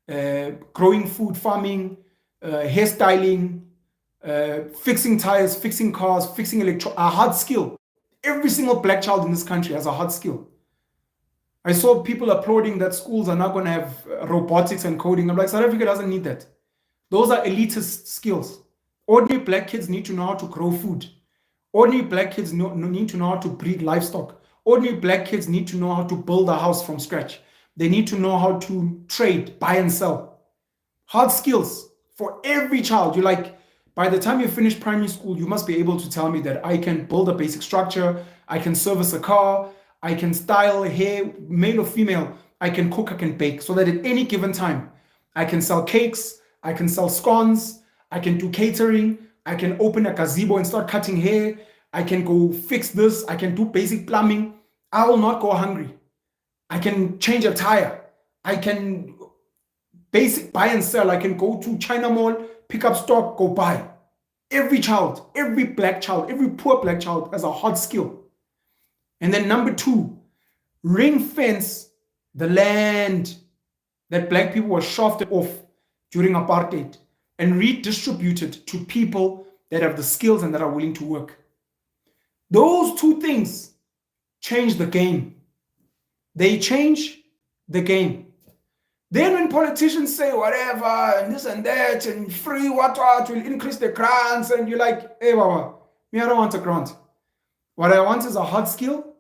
growing food, farming, hairstyling, fixing tires, fixing cars, fixing a hard skill. Every single black child in this country has a hard skill. I saw people applauding that schools are now going to have robotics and coding. I'm like, South Africa doesn't need that. Those are elitist skills. Ordinary black kids need to know how to grow food. Ordinary black kids need to know how to breed livestock. Ordinary black kids need to know how to build a house from scratch. They need to know how to trade, buy and sell. Hard skills for every child. You're like, by the time you finish primary school, you must be able to tell me that I can build a basic structure, I can service a car, I can style hair, male or female, I can cook, I can bake, so that at any given time, I can sell cakes, I can sell scones, I can do catering, I can open a gazebo and start cutting hair, I can go fix this, I can do basic plumbing. I will not go hungry. I can change a tire. I can basic buy and sell. I can go to China Mall, pick up stock, go buy. Every child, every black child, every poor black child has a hard skill. And then number two, ring fence the land that black people were shafted off during apartheid and redistribute it to people that have the skills and that are willing to work. Those two things change the game. They change the game. Then when politicians say whatever and this and that and free what will increase the grants, and you're like, hey, Baba, me, I don't want a grant. What I want is a hard skill.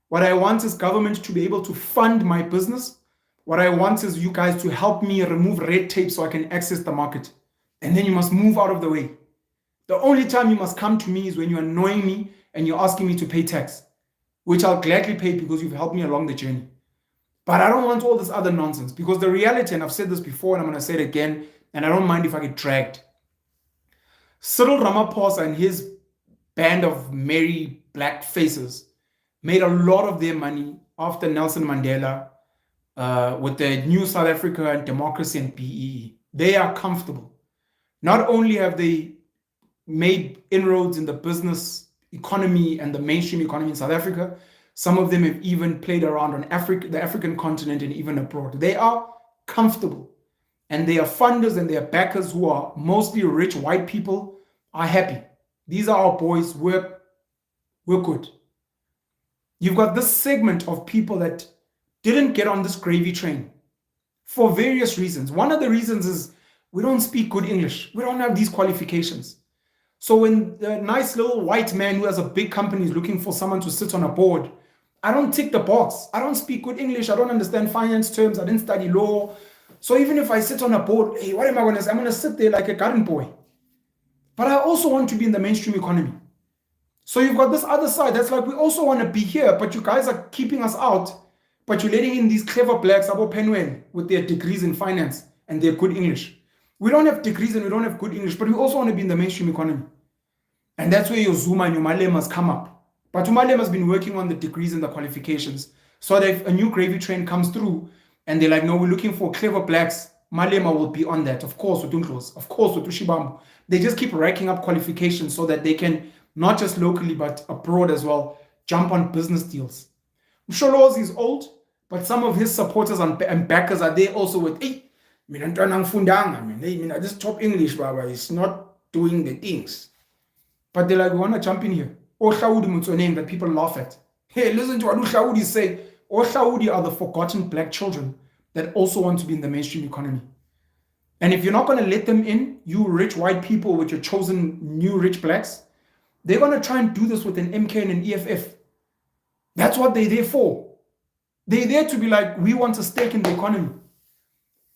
What I want is government to be able to fund my business. What I want is you guys to help me remove red tape so I can access the market. And then you must move out of the way. The only time you must come to me is when you're annoying me and you're asking me to pay tax, which I'll gladly pay because you've helped me along the journey. But I don't want all this other nonsense, because the reality, and I've said this before and I'm going to say it again, and I don't mind if I get dragged. Cyril Ramaphosa and his band of merry black faces made a lot of their money after Nelson Mandela with the New South Africa and Democracy and BEE. They are comfortable. Not only have they made inroads in the business economy and the mainstream economy in South Africa, some of them have even played around on the African continent and even abroad. They are comfortable. And their funders and their backers, who are mostly rich white people, are happy. These are our boys. We're good. You've got this segment of people that didn't get on this gravy train for various reasons. One of the reasons is we don't speak good English. We don't have these qualifications. So when the nice little white man who has a big company is looking for someone to sit on a board, I don't tick the box. I don't speak good English. I don't understand finance terms. I didn't study law. So even if I sit on a board, hey, what am I going to say? I'm going to sit there like a garden boy. But I also want to be in the mainstream economy. So you've got this other side that's like, we also want to be here, but you guys are keeping us out. But you're letting in these clever blacks, Abo Penwell, with their degrees in finance and their good English. We don't have degrees and we don't have good English, but we also want to be in the mainstream economy. And that's where your Zuma and your Malemas come up. But Malema has been working on the degrees and the qualifications. So that if a new gravy train comes through and they're like, no, we're looking for clever blacks, Malema will be on that. Of course, with Unklos, of course, with Ushibambu. They just keep racking up qualifications so that they can, not just locally, but abroad as well, jump on business deals. Msholozi is old, but some of his supporters and backers are there also with, hey, this top English, Baba, is not doing the things. But they're like, we want to jump in here. Ohlaudi a name that people laugh at. Hey, listen to what Ohlaudi say. Ohlaudi are the forgotten black children that also want to be in the mainstream economy. And if you're not going to let them in, you rich white people with your chosen new rich blacks, they're going to try and do this with an MK and an EFF. That's what they're there for. They're there to be like, we want a stake in the economy.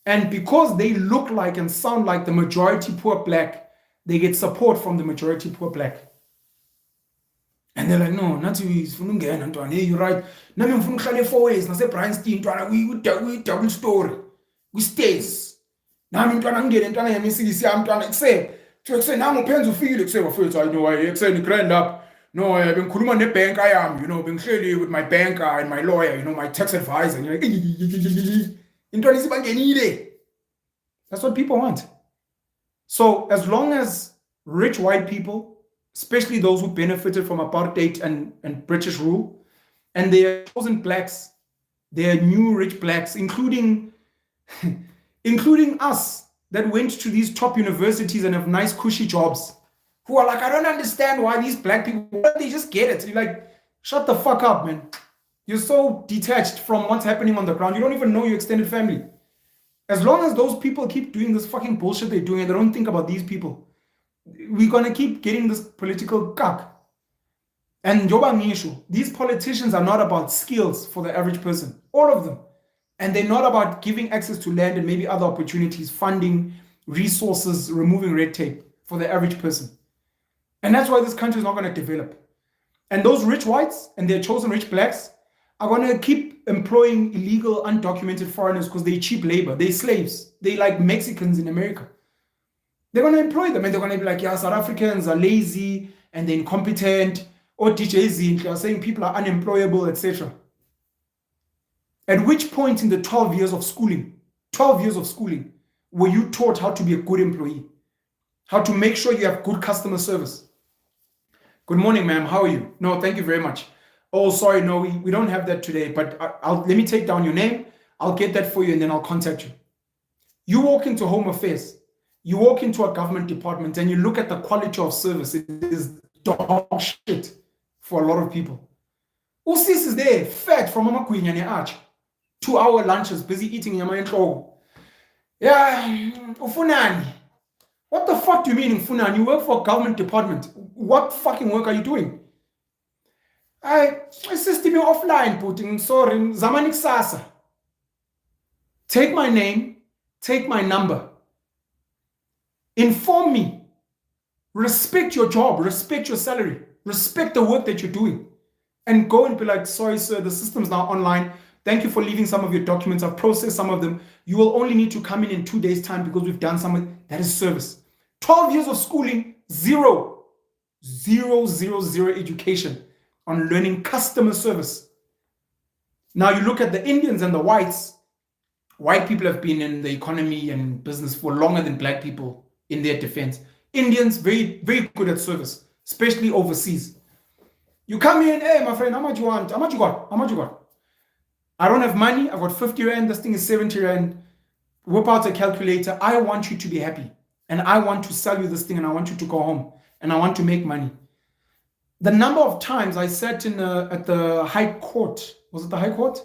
And because they look like and sound like the majority poor black, they get support from the majority poor black. And they're like, no, not you. Hey, you're right. Now 4 ways. Now say Brian Steen, we double story. We stays. Now I'm trying to get into I'm trying to say now I'm paying to feel it. Say, I know I say the grand up. No, I've been Kuruma the bank. I am, been clearly with my banker and my lawyer, my tax advisor. And you're like, that's what people want. So as long as rich white people, especially those who benefited from apartheid and British rule, and their chosen blacks, their new rich blacks, including us that went to these top universities and have nice cushy jobs, who are like, I don't understand why these black people, they just get it. You're like, shut the fuck up, man. You're so detached from what's happening on the ground. You don't even know your extended family. As long as those people keep doing this fucking bullshit they're doing and they don't think about these people, we're going to keep getting this political cuck. And these politicians are not about skills for the average person. All of them. And they're not about giving access to land and maybe other opportunities, funding, resources, removing red tape for the average person. And that's why this country is not going to develop. And those rich whites and their chosen rich blacks are going to keep employing illegal, undocumented foreigners because they're cheap labor. They're slaves. They're like Mexicans in America. They're going to employ them and they're going to be like, yeah, South Africans are lazy and they're incompetent, or DJZ, they're saying people are unemployable, etc. At which point in the 12 years of schooling, were you taught how to be a good employee? How to make sure you have good customer service? Good morning, ma'am. How are you? No, thank you very much. Oh, sorry, no, we don't have that today, but let me take down your name. I'll get that for you and then I'll contact you. You walk into Home Affairs, you walk into a government department, and you look at the quality of service. It is dog shit for a lot of people. Usis is there, fed from Mama Queen and Arch. 2-hour lunches, busy eating in your yeah, ufunani. What the fuck do you mean ufunani? You work for a government department. What fucking work are you doing? I system you offline putting sorry Zamanik Sasa. Take my name, take my number. Inform me. Respect your job, respect your salary, respect the work that you're doing. And go and be like, sorry, sir, the system's now online. Thank you for leaving some of your documents. I've processed some of them. You will only need to come in 2 days' time because we've done some. That is service. 12 years of schooling, zero education on learning customer service. Now you look at the Indians and the whites. White people have been in the economy and business for longer than black people in their defense. Indians, very, very good at service, especially overseas. You come in, hey, my friend, how much you want? How much you got? How much you got? I don't have money. I've got 50 rand. This thing is 70 rand. Whip out a calculator. I want you to be happy. And I want to sell you this thing and I want you to go home. And I want to make money. The number of times I sat in at the High Court. Was it the High Court?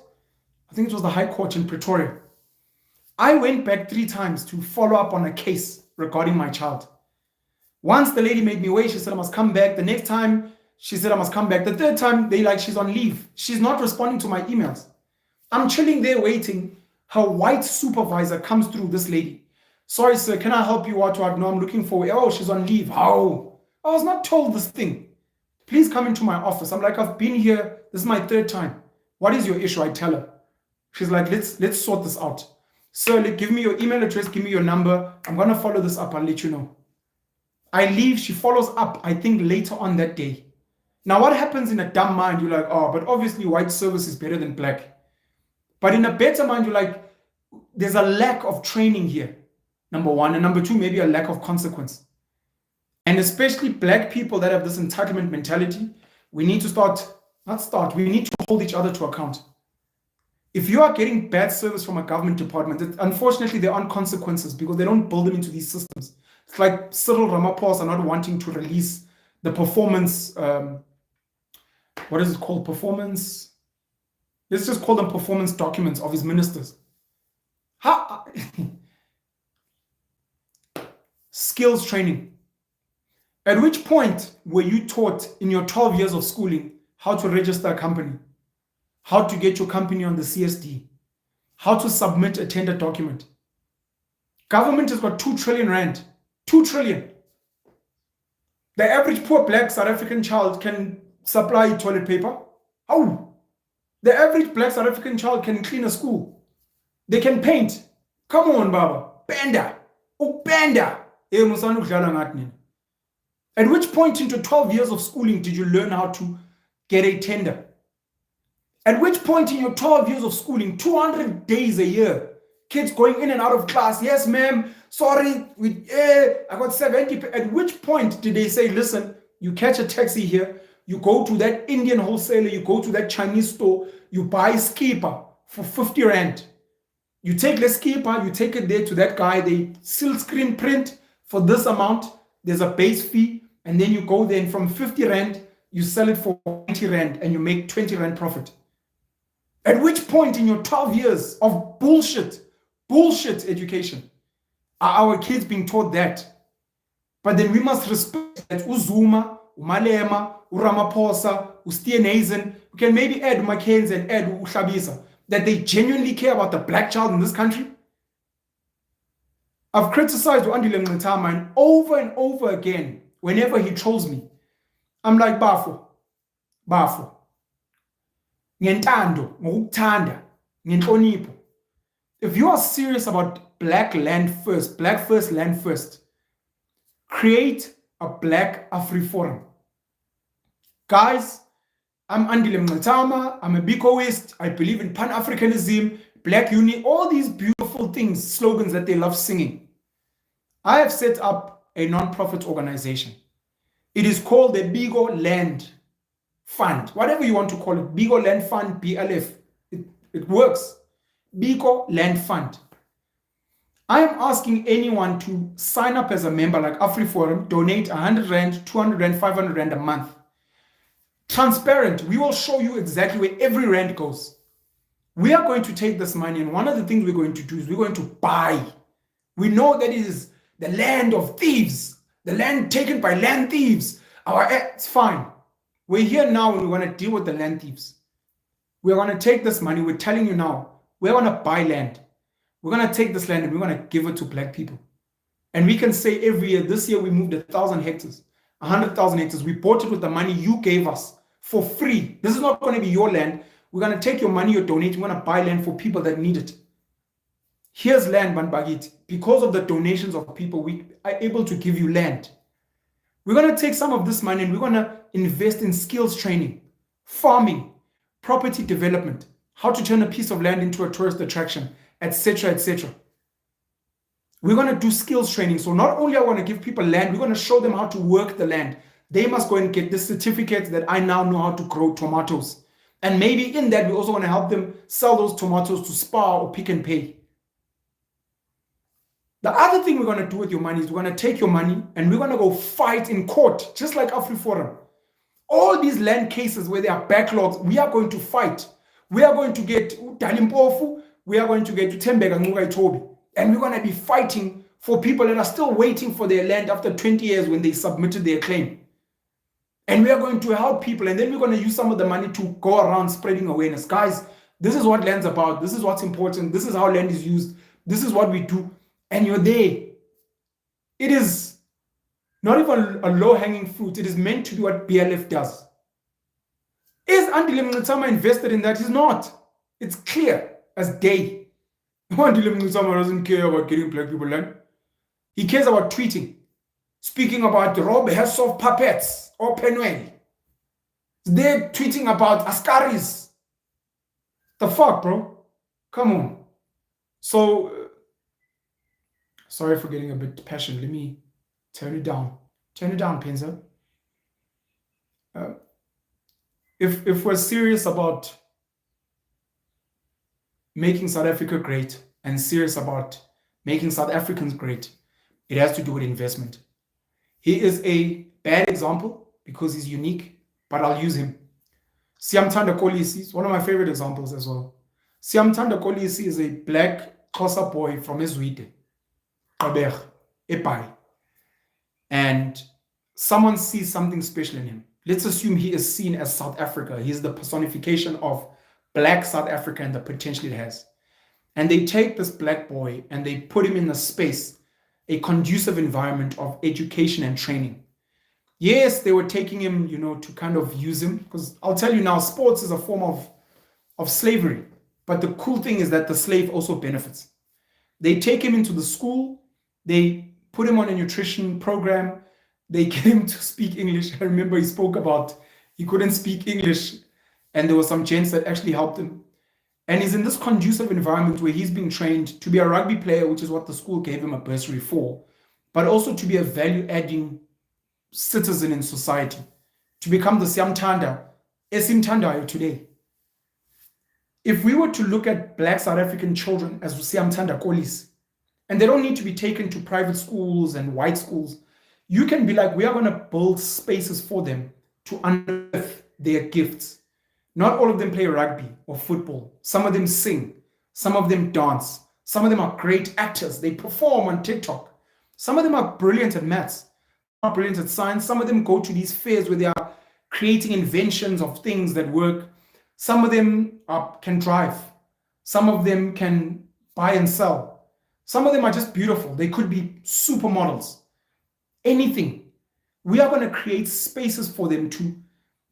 I think it was the High Court in Pretoria. I went back 3 times to follow up on a case regarding my child. Once the lady made me wait. She said I must come back. The next time, she said I must come back. The third time, she's on leave. She's not responding to my emails. I'm chilling there waiting. Her white supervisor comes through, this lady. Sorry, sir, can I help you out? No, I'm looking for, oh, she's on leave. How? I was not told this thing. Please come into my office. I'm like, I've been here. This is my 3rd time. What is your issue? I tell her. She's like, let's sort this out. Sir, give me your email address. Give me your number. I'm going to follow this up. I'll let you know. I leave. She follows up, I think, later on that day. Now, what happens in a dumb mind? You're like, oh, but obviously white service is better than black. But in a better mind, you're like, there's a lack of training here, number one. And number two, maybe a lack of consequence. And especially black people that have this entitlement mentality, we need to we need to hold each other to account. If you are getting bad service from a government department, unfortunately, there aren't consequences because they don't build them into these systems. It's like Cyril Ramaphosa not wanting to release the performance, what is it called? Performance. Let's just call them performance documents of his ministers. Skills training. At which point were you taught in your 12 years of schooling how to register a company, how to get your company on the CSD, how to submit a tender document? Government has got 2 trillion rand. 2 trillion. The average poor black South African child can supply toilet paper. How? The average black South African child can clean a school. They can paint. Come on, Baba. Panda. Oh, panda. At which point into 12 years of schooling did you learn how to get a tender? At which point in your 12 years of schooling, 200 days a year, kids going in and out of class, yes, ma'am, sorry, I got 70. At which point did they say, listen, you catch a taxi here, you go to that Indian wholesaler, you go to that Chinese store, you buy skipper for 50 rand. You take the skipper, you take it there to that guy, they silk screen print for this amount, there's a base fee, and then you go there and from 50 rand, you sell it for 20 rand and you make 20 rand profit. At which point in your 12 years of bullshit education are our kids being taught that? But then we must respect that Uzuma, Umalema, Uramaphosa, Ustienazen, we can maybe add Mackenzie and add Ushabisa, that they genuinely care about the black child in this country. I've criticized Andile Mngitama and over again, whenever he trolls me, I'm like, Bafo. Ngentando, ngokuthanda, ngenhlonipho. If you are serious about black land first, black first, land first, create a black AfriForum. Guys, I'm Andile Mngitama, I'm a Bikoist, I believe in Pan-Africanism, Black Unity, all these beautiful things, slogans that they love singing. I have set up a non-profit organization. It is called the Bigo Land Fund, whatever you want to call it, Bigo Land Fund, BLF. It works. Bigo Land Fund. I am asking anyone to sign up as a member like AfriForum, donate 100 Rand, 200 Rand, 500 Rand a month. Transparent. We will show you exactly where every Rand goes. We are going to take this money, and one of the things we're going to do is we're going to buy. We know that it is the land of thieves, the land taken by land thieves. It's fine. We're here now and we want to deal with the land thieves. We're going to take this money. We're telling you now, we're going to buy land. We're going to take this land and we're going to give it to black people. And we can say every year, this year we moved 1,000 hectares, 100,000 hectares. We bought it with the money you gave us for free. This is not going to be your land. We're going to take your money you're donating. We're going to buy land for people that need it. Here's land, Banbagit. Because of the donations of people, we are able to give you land. We're going to take some of this money and we're going to invest in skills training, farming, property development, how to turn a piece of land into a tourist attraction, etc., etc. We're going to do skills training. So not only are we going to give people land, we're going to show them how to work the land. They must go and get this certificate that I now know how to grow tomatoes. And maybe in that, we also want to help them sell those tomatoes to Spar or Pick and Pay. The other thing we're going to do with your money is we're going to take your money and we're going to go fight in court, just like AfriForum. All these land cases where there are backlogs, we are going to fight. We are going to get Dalimpofu, we are going to get Tembega Ngugai Tobi, and we're going to be fighting for people that are still waiting for their land after 20 years when they submitted their claim. And we are going to help people, and then we're going to use some of the money to go around spreading awareness. Guys, this is what land's about. This is what's important. This is how land is used. This is what we do. And you're there. It is not even a low-hanging fruit. It is meant to be what BLF does. Is Andile Mngutama invested in that? He's not. It's clear as day. Andile Mngutama doesn't care about getting black people land. He cares about tweeting, speaking about the Rob Hersov puppets or Penwell. They're tweeting about Askaris. The fuck, bro? Come on. So, sorry for getting a bit passionate. Let me turn it down. Turn it down, Penza. If we're serious about making South Africa great and serious about making South Africans great, it has to do with investment. He is a bad example because he's unique, but I'll use him. Siyamthanda Kolisi is one of my favorite examples as well. Siyamthanda Kolisi is a black Xhosa boy from Ezwide, Epai. And someone sees something special in him. Let's assume he is seen as South Africa. He's the personification of black South Africa and the potential it has. And they take this black boy and they put him in a space, a conducive environment of education and training. Yes, they were taking him, to kind of use him, because I'll tell you now, sports is a form of slavery. But the cool thing is that the slave also benefits. They take him into the school, they put him on a nutrition program, they get him to speak English. I remember he spoke about he couldn't speak English, and there were some gents that actually helped him. And he's in this conducive environment where he's being trained to be a rugby player, which is what the school gave him a bursary for, but also to be a value-adding citizen in society, to become the Siyamthanda, Esimthandayo today. If we were to look at black South African children as Siyamthanda Kolisi, and they don't need to be taken to private schools and white schools, you can be like, we are going to build spaces for them to unearth their gifts. Not all of them play rugby or football. Some of them sing. Some of them dance. Some of them are great actors. They perform on TikTok. Some of them are brilliant at maths, are brilliant at science. Some of them go to these fairs where they are creating inventions of things that work. Some of them can drive. Some of them can buy and sell. Some of them are just beautiful. They could be supermodels. Anything. We are going to create spaces for them to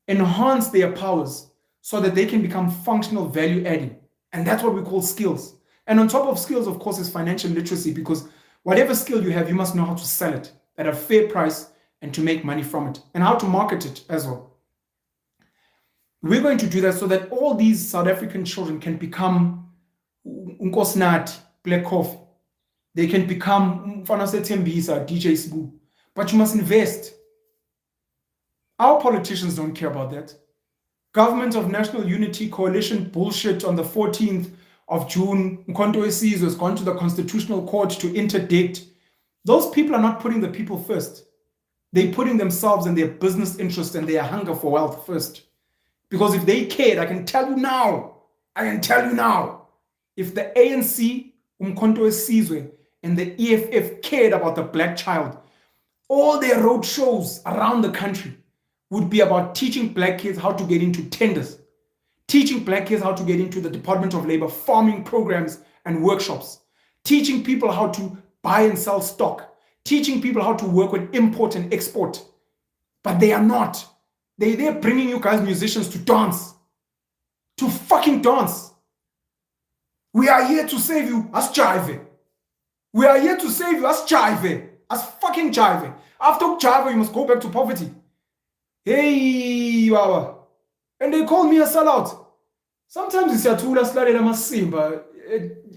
enhance their powers so that they can become functional value adding. And that's what we call skills. And on top of skills, of course, is financial literacy, because whatever skill you have, you must know how to sell it at a fair price and to make money from it, and how to market it as well. We're going to do that so that all these South African children can become Unkosnati, Black Coffee. They can become Mfanase Tembisa, DJ Sbu. But you must invest. Our politicians don't care about that. Government of National Unity Coalition bullshit on the 14th of June, Mkhonto Wesizwe has gone to the Constitutional Court to interdict. Those people are not putting the people first. They're putting themselves and their business interests and their hunger for wealth first. Because if they cared, I can tell you now, if the ANC, Umkhonto Wesizwe, and the EFF cared about the black child, all their road shows around the country would be about teaching black kids how to get into tenders, teaching black kids how to get into the Department of Labor farming programs and workshops, teaching people how to buy and sell stock, teaching people how to work with import and export. But they are not. They're bringing you guys musicians to dance, to fucking dance. We are here to save you as jive. We are here to save you as jive, as fucking jive. After jive, you must go back to poverty. Hey, Wawa. And they call me a sellout. Sometimes it's a tula slalela masimba,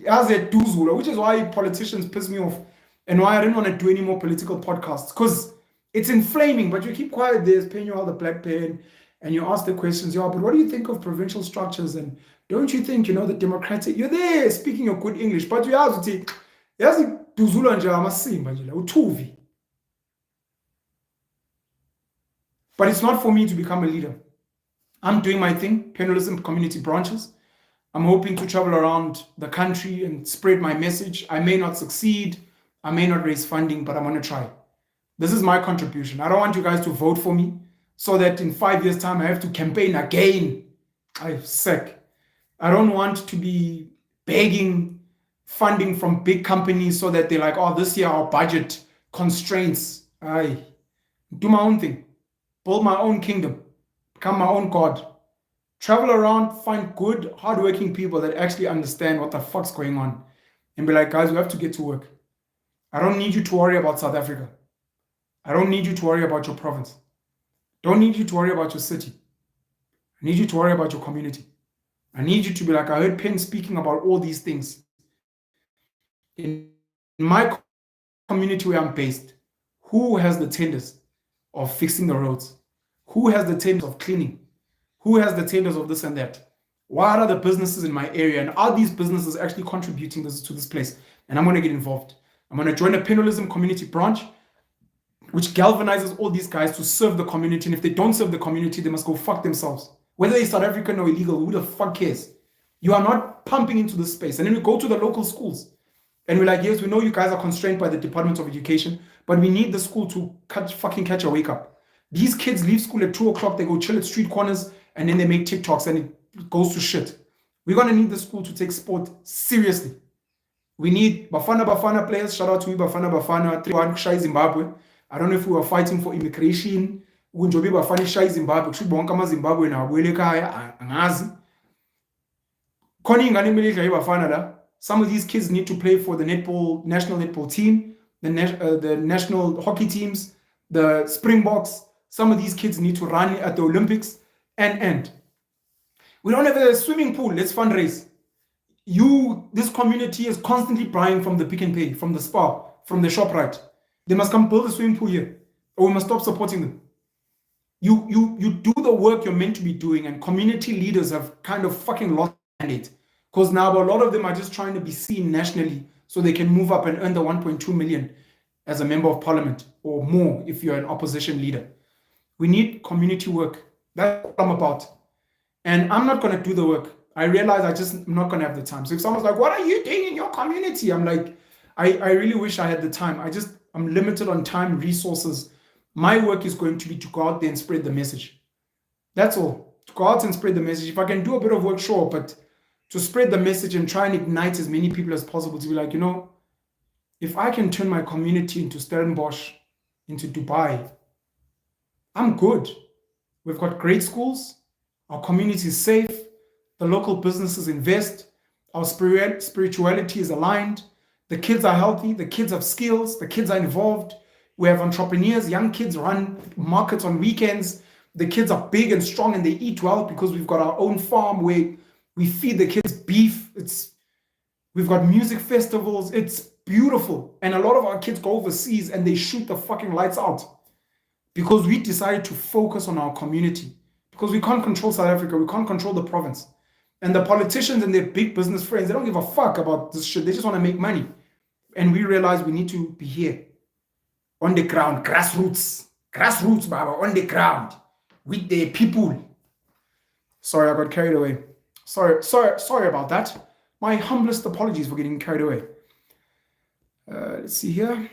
as a duzula, which is why politicians piss me off and why I didn't want to do any more political podcasts, because it's inflaming, but you keep quiet. There's paying you all the black pen and you ask the questions, but what do you think of provincial structures? And don't you think, the democratic, you're there speaking your good English, but you have to take, duzula nje amasimba nje uThuvi. But it's not for me to become a leader. I'm doing my thing, Penalism community branches. I'm hoping to travel around the country and spread my message. I may not succeed. I may not raise funding, but I'm going to try. This is my contribution. I don't want you guys to vote for me so that in 5 years' time I have to campaign again. I'm sick. I don't want to be begging funding from big companies so that they're like, oh, this year our budget constraints. I do my own thing. Build my own kingdom. Become my own God. Travel around, find good, hardworking people that actually understand what the fuck's going on. And be like, guys, we have to get to work. I don't need you to worry about South Africa. I don't need you to worry about your province. Don't need you to worry about your city. I need you to worry about your community. I need you to be like, I heard Penn speaking about all these things. In my community where I'm based, who has the tenders of fixing the roads? Who has the tenders of cleaning? Who has the tenders of this and that? What are the businesses in my area? And are these businesses actually contributing to this place? And I'm going to get involved. I'm going to join a Penalism community branch, which galvanizes all these guys to serve the community. And if they don't serve the community, they must go fuck themselves. Whether they're South African or illegal, who the fuck cares? You are not pumping into this space. And then we go to the local schools. And we're like, yes, we know you guys are constrained by the Department of Education, but we need the school to catch a wake up. These kids leave school at 2 o'clock, they go chill at street corners, and then they make TikToks and it goes to shit. We're going to need the school to take sport seriously. We need Bafana players. Shout out to you, Bafana. 3-1 Shy Zimbabwe. I don't know if we were fighting for immigration. Unjobi Bafana Shy Zimbabwe. Shibonka Zimbabwe na Weleka Angazi. Koni ngani milika Bafana da. Some of these kids need to play for the national netball team, the national hockey teams, the Springboks. Some of these kids need to run at the Olympics. And we don't have a swimming pool. Let's fundraise. This community is constantly buying from the Pick and Pay, from the Spa, from the ShopRite. They must come build a swimming pool here, or we must stop supporting them. You do the work you're meant to be doing, and community leaders have kind of fucking lost the mandate. Because now a lot of them are just trying to be seen nationally so they can move up and earn the 1.2 million as a member of parliament, or more if you're an opposition leader. We need community work. That's what I'm about. And I'm not going to do the work. I realize I'm not going to have the time. So if someone's like, what are you doing in your community? I'm like, I really wish I had the time. I'm limited on time, resources. My work is going to be to go out there and spread the message. That's all. To go out and spread the message. If I can do a bit of work, sure, but to spread the message and try and ignite as many people as possible to be like, if I can turn my community into Stellenbosch, into Dubai, I'm good. We've got great schools. Our community is safe. The local businesses invest. Our spirituality is aligned. The kids are healthy. The kids have skills. The kids are involved. We have entrepreneurs. Young kids run markets on weekends. The kids are big and strong and they eat well because we've got our own farm where we feed the kids beef. We've got music festivals. It's beautiful. And a lot of our kids go overseas and they shoot the fucking lights out because we decided to focus on our community. Because we can't control South Africa. We can't control the province. And the politicians and their big business friends, they don't give a fuck about this shit. They just want to make money. And we realize we need to be here on the ground, grassroots, Baba, on the ground with the people. Sorry, I got carried away. Sorry about that. My humblest apologies for getting carried away. Let's see here.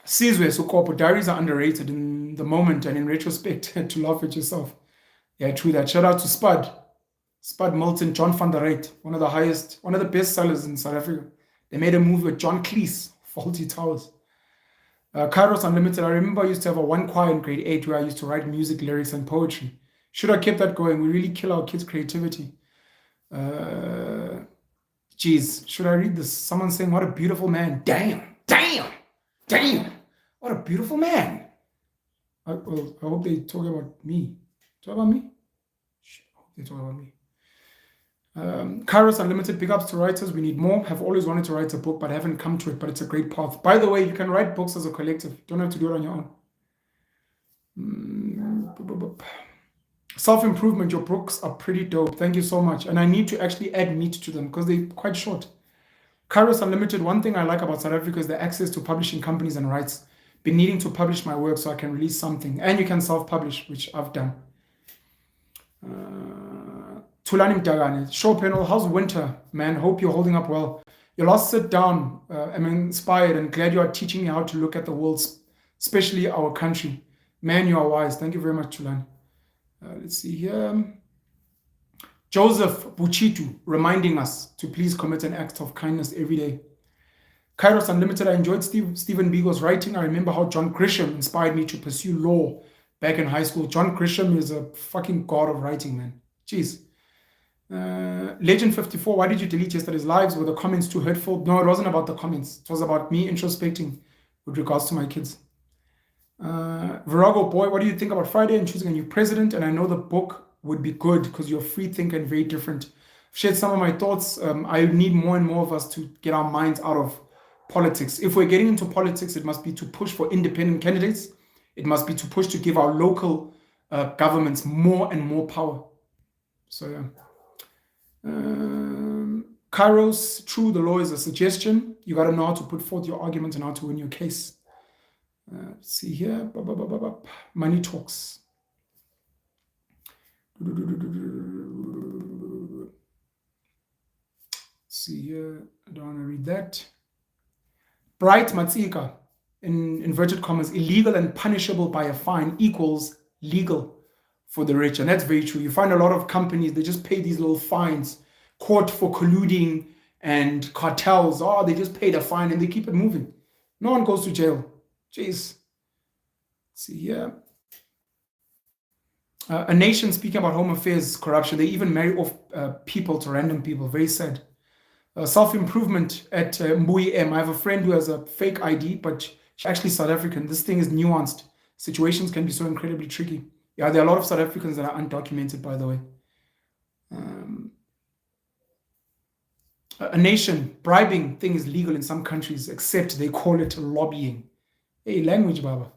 Sizwe Sukopo, diaries are underrated in the moment and in retrospect. To laugh at yourself. Yeah, true that. Shout out to Spud Milton, John van der Reyt, one of the best sellers in South Africa. They made a movie with John Cleese, Faulty Towers. Kairos Unlimited, I remember I used to have a one choir in grade 8 where I used to write music, lyrics, and poetry. Should have kept that going. We really kill our kids' creativity. Geez, should I read this? Someone saying, what a beautiful man. Damn. What a beautiful man. I hope they talk about me. Talk about me? I hope they talk about me. Kairos Unlimited, big ups to writers. We need more. Have always wanted to write a book, but haven't come to it. But it's a great path. By the way, you can write books as a collective. Don't have to do it on your own. Self-improvement, your books are pretty dope. Thank you so much. And I need to actually add meat to them because they're quite short. Kairos Unlimited, one thing I like about South Africa is the access to publishing companies and rights. Been needing to publish my work so I can release something. And you can self-publish, which I've done. Tulani Mdagane, show panel, how's winter, man? Hope you're holding up well. Your last sit down, I'm inspired and glad you are teaching me how to look at the world, especially our country. Man, you are wise. Thank you very much, Tulani. Let's see here. Joseph Buchitu reminding us to please commit an act of kindness every day. Kairos Unlimited, I enjoyed Stephen Beagle's writing. I remember how John Grisham inspired me to pursue law back in high school. John Grisham is a fucking god of writing, man. Jeez. Legend 54, why did you delete yesterday's lives? Were the comments too hurtful? No, it wasn't about the comments. It was about me introspecting with regards to my kids. Virago boy, what do you think about Friday and choosing a new president? And I know the book would be good because you're free thinker and very different. I've shared some of my thoughts. I need more and more of us to get our minds out of politics. If we're getting into politics, it must be to push for independent candidates. It must be to push to give our local governments more and more power. So yeah. Kairos, true, the law is a suggestion. You got to know how to put forth your argument and how to win your case. Let's see here. Money talks. See here. I don't want to read that. Bright Matsika, in inverted commas, illegal and punishable by a fine equals legal for the rich. And that's very true. You find a lot of companies, they just pay these little fines, caught for colluding and cartels. Oh, they just paid a fine and they keep it moving. No one goes to jail. Jeez. See here. A nation speaking about home affairs, corruption. They even marry off people to random people. Very sad. Self-improvement at Mbui M. I have a friend who has a fake ID, but she's actually South African. This thing is nuanced. Situations can be so incredibly tricky. Yeah, there are a lot of South Africans that are undocumented, by the way. A nation, bribing thing is legal in some countries, except they call it lobbying. Hey, language, Baba.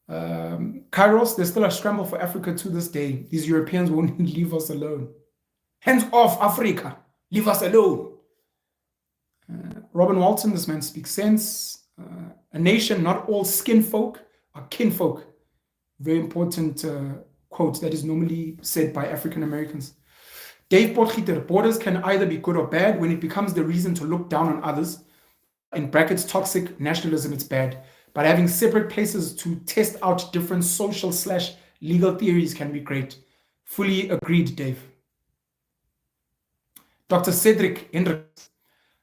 Kairos, there's still a scramble for Africa to this day. These Europeans won't leave us alone. Hands off, Africa. Leave us alone. Robin Walton, this man speaks sense. A nation, not all skin folk are kinfolk. Very important quote that is normally said by African Americans. Dave Potgieter, borders can either be good or bad. When it becomes the reason to look down on others, in brackets, toxic nationalism, it's bad. But having separate places to test out different social/legal theories can be great. Fully agreed, Dave. Dr. Cedric Hendricks.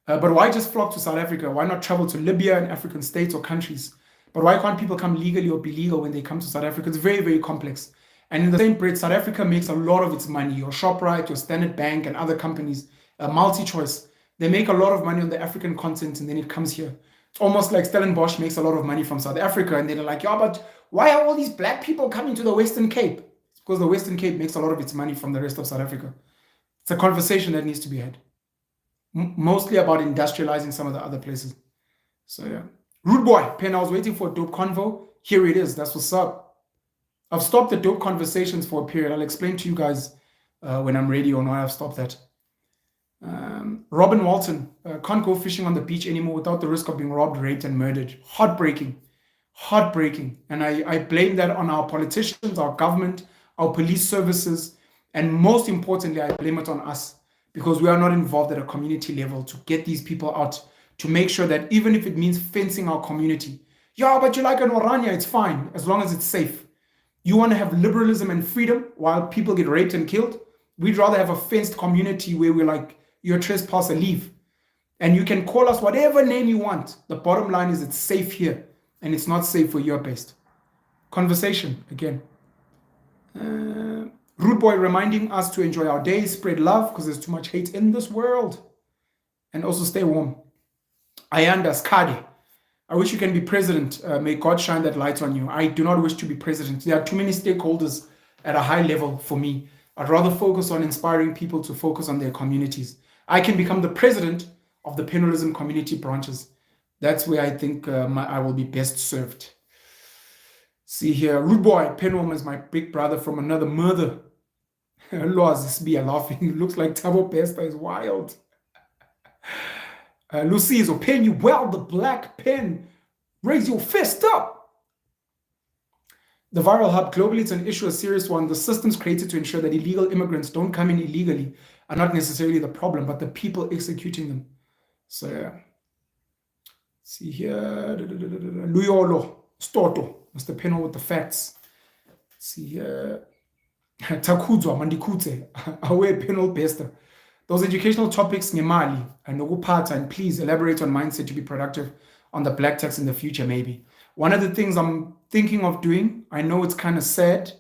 But why just flock to South Africa? Why not travel to Libya and African states or countries? But why can't people come legally or be legal when they come to South Africa? It's very, very complex. And in the same breath, South Africa makes a lot of its money. Your ShopRite, your Standard Bank, and other companies, MultiChoice, they make a lot of money on the African continent, and then it comes here. It's almost like Stellenbosch makes a lot of money from South Africa, and they're like, yeah, but why are all these black people coming to the Western Cape? It's because the Western Cape makes a lot of its money from the rest of South Africa. It's a conversation that needs to be had. Mostly about industrializing some of the other places. So yeah. Rude boy, Pen, I was waiting for a dope convo. Here it is. That's what's up. I've stopped the dope conversations for a period. I'll explain to you guys when I'm ready or not. I've stopped that. Robin Walton, can't go fishing on the beach anymore without the risk of being robbed, raped, and murdered. Heartbreaking. Heartbreaking. And I blame that on our politicians, our government, our police services, and most importantly, I blame it on us because we are not involved at a community level to get these people out, to make sure that even if it means fencing our community, yeah, but you like an Orania, it's fine, as long as it's safe. You want to have liberalism and freedom while people get raped and killed? We'd rather have a fenced community where we're like, you're a trespasser, leave. And you can call us whatever name you want. The bottom line is it's safe here, and it's not safe for your based. Conversation, again. Rude Boy reminding us to enjoy our day, spread love, because there's too much hate in this world. And also stay warm. Ayanda Skade. I wish you can be president. May God shine that light on you. I do not wish to be president. There are too many stakeholders at a high level for me. I'd rather focus on inspiring people to focus on their communities. I can become the president of the penalism community branches. That's where I think I will be best served. See here, Rude Boy, Penwom is my big brother from another mother. Laws, this be a laughing. It looks like Tabo Pesta is wild. Lucy is pen you well, the black pen. Raise your fist up. The viral hub, globally, it's an issue, a serious one. The systems created to ensure that illegal immigrants don't come in illegally are not necessarily the problem, but the people executing them. So, yeah. See here. Luyolo, Storto, Mr. Penal with the facts. See here. Takuzwa, Mandikute, Awe Penal Bester. Those educational topics, Nemali, and Nogupata, and please elaborate on mindset to be productive on the black tax in the future, maybe. One of the things I'm thinking of doing, I know it's kind of sad.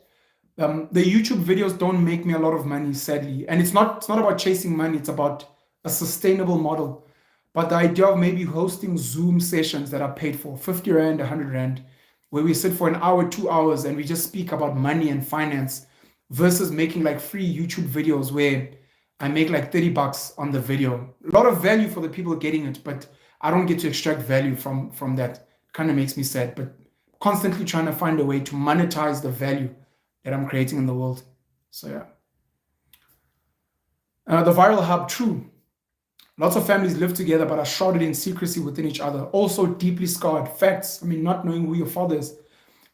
The YouTube videos don't make me a lot of money, sadly. And it's not about chasing money, it's about a sustainable model. But the idea of maybe hosting Zoom sessions that are paid for 50 Rand, 100 Rand, where we sit for an hour, 2 hours, and we just speak about money and finance versus making like free YouTube videos where I make like 30 bucks on the video. A lot of value for the people getting it, but I don't get to extract value from that. Kind of makes me sad, but constantly trying to find a way to monetize the value that I'm creating in the world. So yeah. The viral hub, true. Lots of families live together but are shrouded in secrecy within each other. Also deeply scarred. Facts. I mean, not knowing who your father is.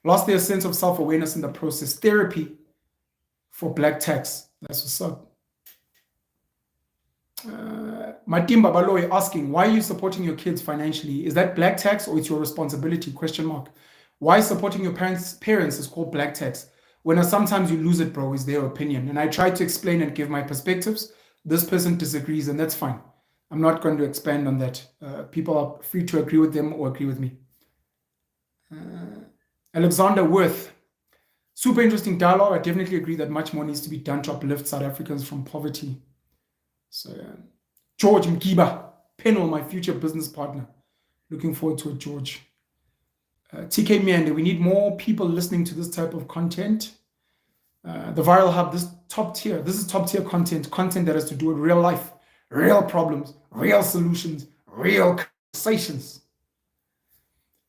Lost their sense of self-awareness in the process. Therapy for black tax. That's what's up. Matimba Baloy asking, why are you supporting your kids financially? Is that black tax or it's your responsibility? Question mark. Why supporting your parents is called black tax? When sometimes you lose it, bro, is their opinion. And I try to explain and give my perspectives. This person disagrees, and that's fine. I'm not going to expand on that. People are free to agree with them or agree with me. Alexander Worth. Super interesting dialogue. I definitely agree that much more needs to be done to uplift South Africans from poverty. So, George Mkiba, Penal, my future business partner. Looking forward to it, George. TK Miande, we need more people listening to this type of content. The Viral Hub, this is top tier content that has to do with real life, real problems, real solutions, real conversations.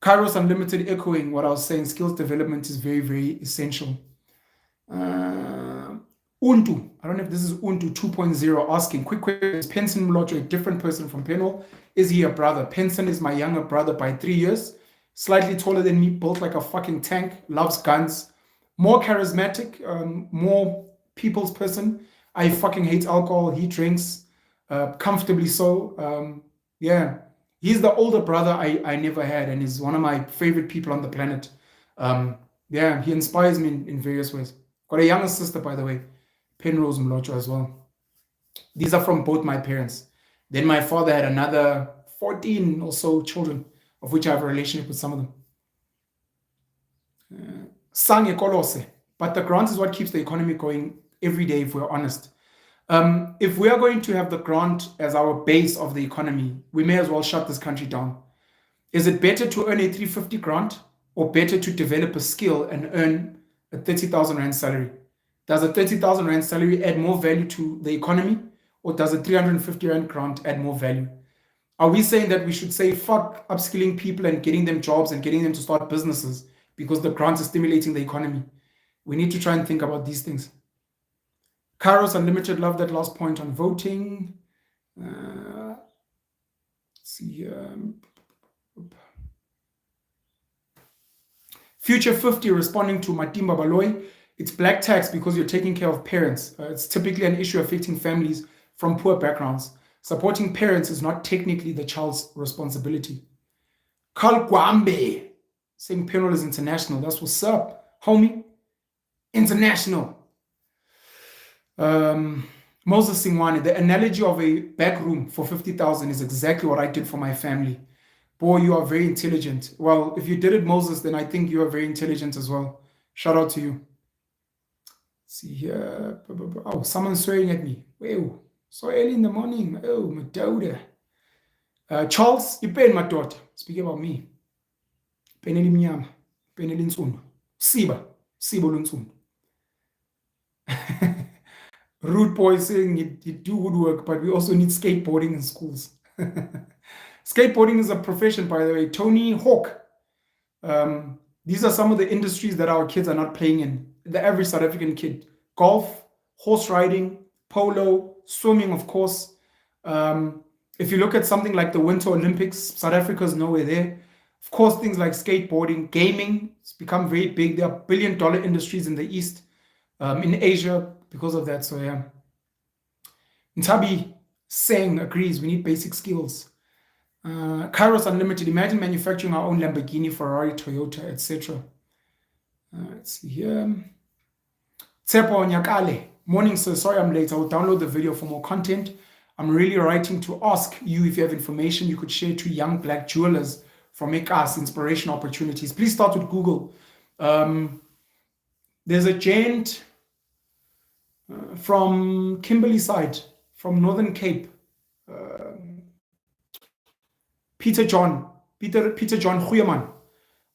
Kairos Unlimited echoing what I was saying, skills development is very, very essential. Untu, I don't know if this is Untu 2.0 asking, quick question, is Penson Mlocho a different person from Penal? Is he a brother? Penson is my younger brother by 3 years, slightly taller than me, built like a fucking tank, loves guns, more charismatic, more people's person. I fucking hate alcohol, he drinks, comfortably so. Yeah, he's the older brother I never had and is one of my favorite people on the planet. Yeah, he inspires me in various ways. Got a younger sister, by the way, Penrose Mlocho as well. These are from both my parents. Then my father had another 14 or so children, of which I have a relationship with some of them. Sange Kolose. But the grant is what keeps the economy going every day, if we're honest. If we are going to have the grant as our base of the economy, we may as well shut this country down. Is it better to earn a 350 grant or better to develop a skill and earn a 30,000 Rand salary? Does a 30,000 Rand salary add more value to the economy, or does a 350 Rand grant add more value? Are we saying that we should say fuck upskilling people and getting them jobs and getting them to start businesses because the grant is stimulating the economy? We need to try and think about these things. Kairos Unlimited, love that last point on voting. Let's see. Future 50 responding to Matimba Baloy. It's black tax because you're taking care of parents. It's typically an issue affecting families from poor backgrounds. Supporting parents is not technically the child's responsibility. Carl Gwambe saying payroll is international. That's what's up, homie. International. Moses Singwani, the analogy of a back room for 50,000 is exactly what I did for my family. Boy, you are very intelligent. Well, if you did it, Moses, then I think you are very intelligent as well. Shout out to you. Let's see here. Oh, someone's swearing at me. Wow, so early in the morning. Oh, my daughter. Charles, you pay my daughter. Speak about me. Peneli mnyama. Peneli nsundu. Siba lunsundu. Rude boy saying you do good work, but we also need skateboarding in schools. Skateboarding is a profession, by the way. Tony Hawk. These are some of the industries that our kids are not playing in. The average South African kid. Golf, horse riding, polo, swimming, of course. If you look at something like the Winter Olympics, South Africa's nowhere there. Of course, things like skateboarding, gaming, it's become very big. There are billion-dollar industries in the East, in Asia, because of that. So yeah. Ntabi Seng agrees, we need basic skills. Kairos Unlimited, imagine manufacturing our own Lamborghini, Ferrari, Toyota, etc. Let's see here. Tsepo Nyakale, morning sir, sorry I'm late. I will download the video for more content. I'm really writing to ask you if you have information you could share to young black jewelers from us inspiration opportunities. Please start with Google. There's a giant from Kimberley side, from Northern Cape, Peter John Goeieman.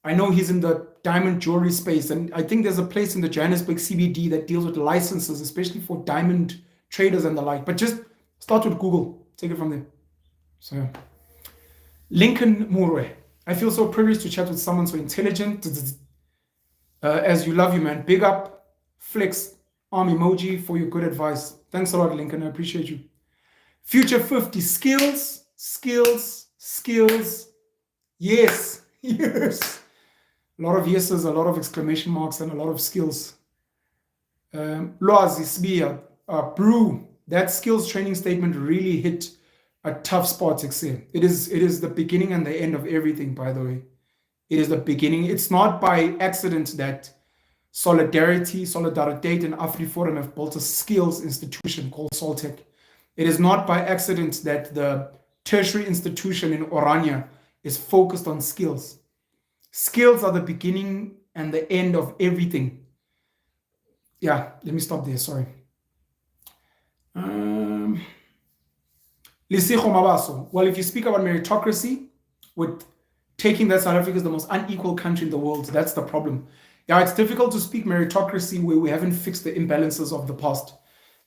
I know he's in the diamond jewelry space, and I think there's a place in the Johannesburg CBD that deals with licenses, especially for diamond traders and the like. But just start with Google, take it from there. So, Lincoln Murwe, I feel so privileged to chat with someone so intelligent. As you love you, man. Big up, flex, arm emoji for your good advice. Thanks a lot, Lincoln. I appreciate you. Future 50, skills. Yes, yes. A lot of yeses, a lot of exclamation marks, and a lot of skills. Loazi Sbia, Brew, that skills training statement really hit a tough spot, It is the beginning and the end of everything, by the way. It is the beginning. It's not by accident that Solidarity and AfriForum have built a skills institution called Soltech. It is not by accident that the tertiary institution in Orania is focused on skills. Skills are the beginning and the end of everything. Yeah, let me stop there, sorry. Lisiho Mabaso. Well, if you speak about meritocracy, with taking that South Africa is the most unequal country in the world, that's the problem. Yeah, it's difficult to speak meritocracy where we haven't fixed the imbalances of the past.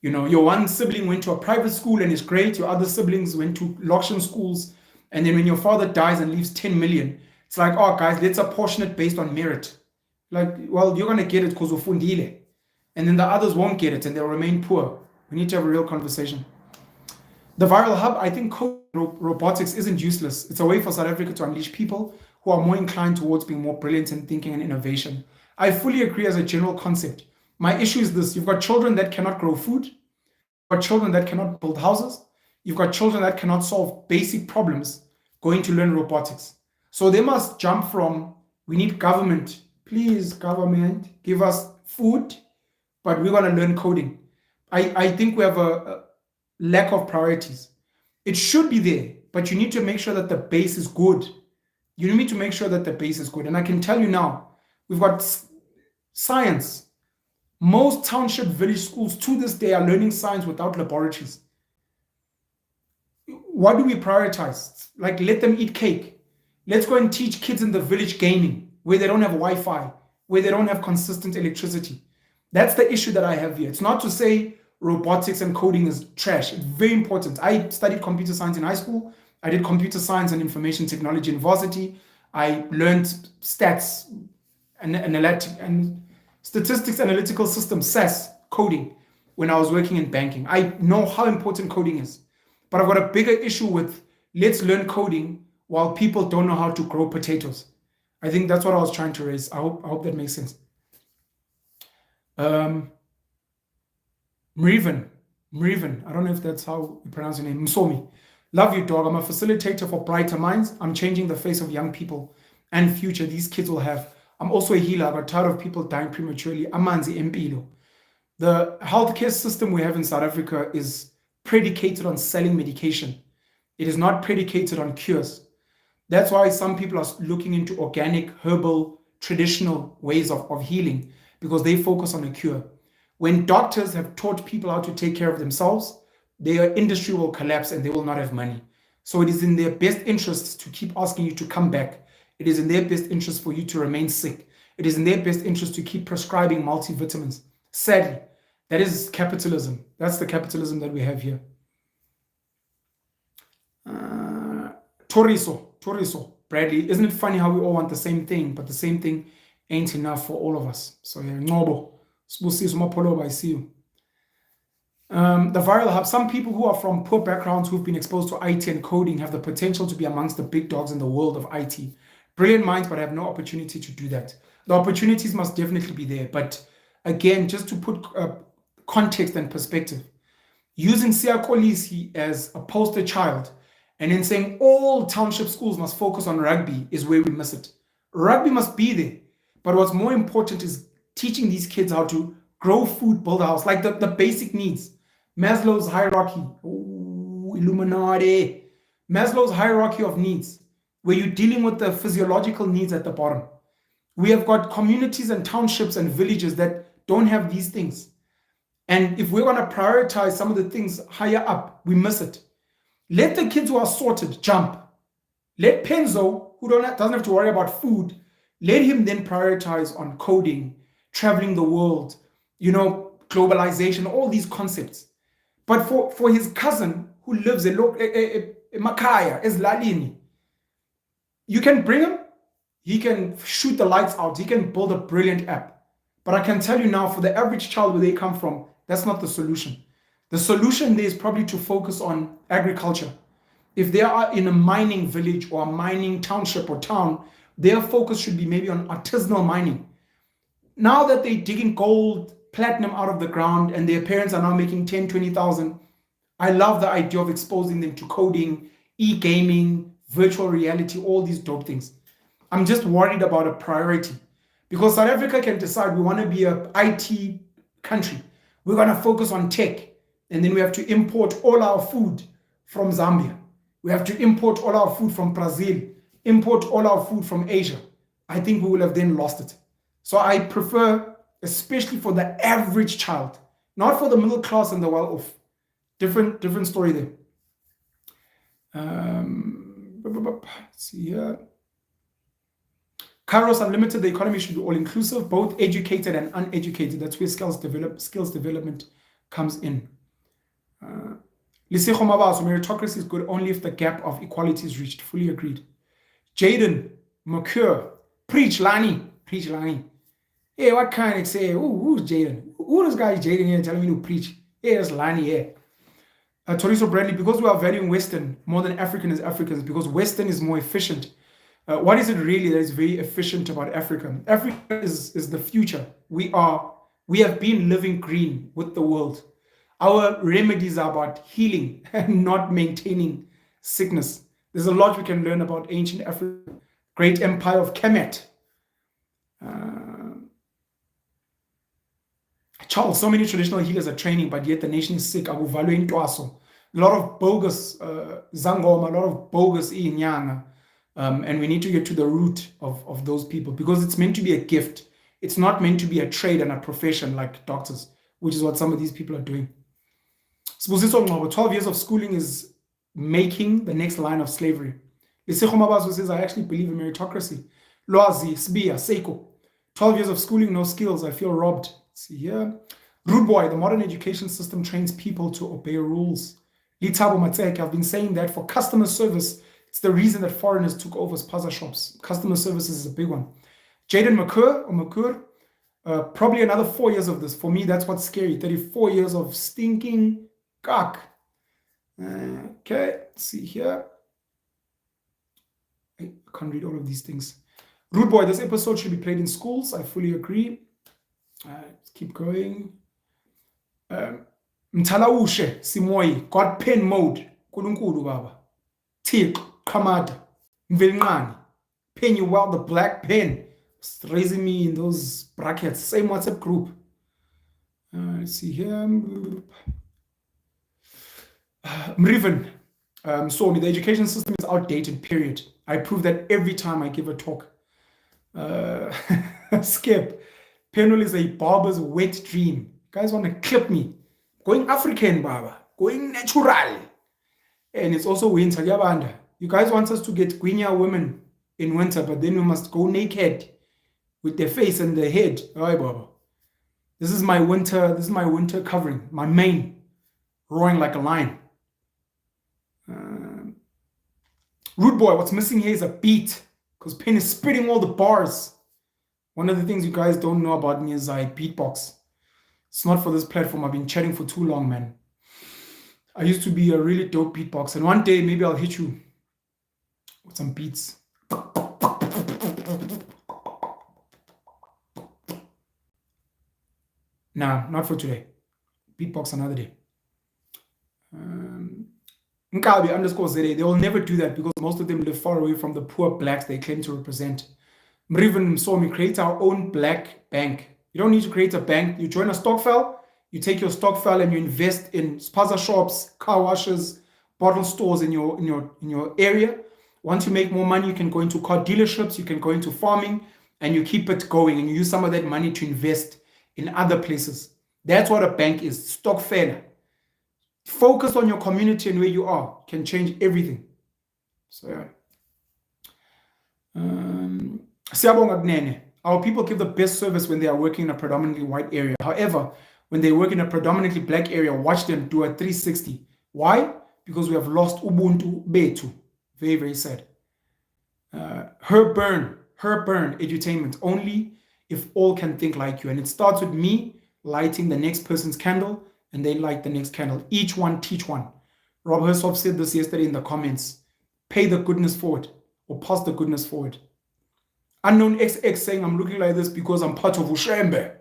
You know, your one sibling went to a private school and is great, your other siblings went to Lokshan schools, and then when your father dies and leaves 10 million, it's like, oh guys, let's apportion it based on merit. Like, well, you're gonna get it because of fundile. And then the others won't get it and they'll remain poor. We need to have a real conversation. The viral hub, I think robotics isn't useless. It's a way for South Africa to unleash people who are more inclined towards being more brilliant in thinking and innovation. I fully agree as a general concept. My issue is this: you've got children that cannot grow food, you've got children that cannot build houses, you've got children that cannot solve basic problems going to learn robotics. So they must jump from, we need government, please government, give us food, but we want to learn coding. I think we have a lack of priorities. It should be there, but you need to make sure that the base is good. You need to make sure that the base is good. And I can tell you now, we've got science. Most township village schools to this day are learning science without laboratories. What do we prioritize? Like, let them eat cake. Let's go and teach kids in the village gaming, where they don't have Wi-Fi, where they don't have consistent electricity. That's the issue that I have here. It's not to say robotics and coding is trash. It's very important. I studied computer science in high school. I did computer science and information technology in varsity. I learned stats and statistics analytical systems, SAS, coding. when I was working in banking. I know how important coding is, but I've got a bigger issue with let's learn coding while people don't know how to grow potatoes. I think that's what I was trying to raise. I hope that makes sense. Mriven, I don't know if that's how you pronounce your name. Msomi, love you, dog. I'm a facilitator for Brighter Minds. I'm changing the face of young people and future these kids will have. I'm also a healer. I got tired of people dying prematurely. Amanzi empilo. The healthcare system we have in South Africa is predicated on selling medication. It is not predicated on cures. That's why some people are looking into organic, herbal, traditional ways of healing because they focus on a cure. When doctors have taught people how to take care of themselves, their industry will collapse and they will not have money. So it is in their best interests to keep asking you to come back. It is in their best interest for you to remain sick. It is in their best interest to keep prescribing multivitamins. Sadly, that is capitalism. That's the capitalism that we have here. Toriso, Bradley, isn't it funny how we all want the same thing, but the same thing ain't enough for all of us? So yeah, Ngobo, I see you. The viral hub, some people who are from poor backgrounds who've been exposed to IT and coding have the potential to be amongst the big dogs in the world of IT. Brilliant minds, but have no opportunity to do that. The opportunities must definitely be there. But again, just to put context and perspective, using Siyakolisi as a poster child and then saying all township schools must focus on rugby is where we miss it. Rugby must be there. But what's more important is teaching these kids how to grow food, build a house, like the basic needs. Maslow's hierarchy. Ooh, Illuminati. Maslow's hierarchy of needs, where you're dealing with the physiological needs at the bottom. We have got communities and townships and villages that don't have these things. And if we're going to prioritize some of the things higher up, we miss it. Let the kids who are sorted jump. Let Penzo, who doesn't have to worry about food, let him then prioritize on coding, traveling the world, globalization, all these concepts. But for his cousin who lives in Makaya, Eslalini, you can bring him, he can shoot the lights out, he can build a brilliant app. But I can tell you now, for the average child where they come from, that's not the solution. The solution there is probably to focus on agriculture. If they are in a mining village or a mining township or town, their focus should be maybe on artisanal mining. Now that they're digging gold, platinum out of the ground and their parents are now making 10, 20,000, I love the idea of exposing them to coding, e-gaming, virtual reality, all these dope things. I'm just worried about a priority because South Africa can decide we want to be an IT country. We're going to focus on tech. And then we have to import all our food from Zambia. We have to import all our food from Brazil, import all our food from Asia. I think we will have then lost it. So I prefer, especially for the average child, not for the middle class and the well-off. Different story there. Let's see here. Kairos Unlimited, the economy should be all-inclusive, both educated and uneducated. That's where skills development comes in. Lisego Mabaso, meritocracy is good only if the gap of equality is reached. Fully agreed. Jaden McCure, preach Lani. Hey, what kind of say? Who's Jaden? Who this guy is Jaden here telling me to preach? Hey, that's Lani here. Toriso Bradley, because we are valuing Western more than African as Africans, because Western is more efficient. What is it really that is very efficient about Africa? Africa is the future. We have been living green with the world. Our remedies are about healing and not maintaining sickness. There's a lot we can learn about ancient Africa, great empire of Kemet. Charles, so many traditional healers are training, but yet the nation is sick. A lot of bogus Zangoma, a lot of bogus Inyanga. And we need to get to the root of those people because it's meant to be a gift. It's not meant to be a trade and a profession like doctors, which is what some of these people are doing. 12 years of schooling is making the next line of slavery. Lisego Mabaso says, I actually believe in meritocracy. Loazi, Sbia, Seiko. 12 years of schooling, no skills. I feel robbed. Let's see here. Rude boy, the modern education system trains people to obey rules. Litabo Matseke, I've been saying that for customer service, it's the reason that foreigners took over spaza shops. Customer services is a big one. Jaden McCur, Probably another 4 years of this. For me, that's what's scary. 34 years of stinking cock. Okay, let's see here. I can't read all of these things. Rude boy, this episode should be played in schools. I fully agree. Let's keep going. Mthalawushe Simoyi, God pen mode. Nkulunkulu baba. Thixo Qhamada. Mvelinqani. Pen you well the black pen. It's raising me in those brackets. Same WhatsApp group. Let's see here. Mriven. So the education system is outdated, period. I prove that every time I give a talk. Skip. Penal is a barber's wet dream. You guys want to clip me. Going African, Baba. Going natural. And it's also winter. You guys want us to get Guinean women in winter, but then we must go naked with their face and their head. All right, Baba. This is my winter covering. My mane. Roaring like a lion. Rude boy, what's missing here is a beat. Because Pen is spitting all the bars. One of the things you guys don't know about me is I beatbox. It's not for this platform. I've been chatting for too long, man. I used to be a really dope beatboxer. And one day, maybe I'll hit you with some beats. Nah, not for today. Beatbox another day. Nkabi _ Zere, they will never do that because most of them live far away from the poor blacks they claim to represent. Mriven Msomi, create our own black bank. You don't need to create a bank. You join a stokvel, you take your stokvel and you invest in spaza shops, car washes, bottle stores in your area. Once you make more money, you can go into car dealerships, you can go into farming, and you keep it going and you use some of that money to invest in other places. That's what a bank is, stokvel. Focus on your community and where you are can change everything. So yeah. Siyabonga Kunene. Our people give the best service when they are working in a predominantly white area. However, when they work in a predominantly black area, watch them do a 360. Why? Because we have lost Ubuntu Betu. Very, very sad. Her burn, edutainment. Only if all can think like you. And it starts with me lighting the next person's candle and they light the next candle. Each one teach one. Rob Hersov said this yesterday in the comments. Pay the goodness forward or pass the goodness forward. Unknown XX saying I'm looking like this because I'm part of Ushembe.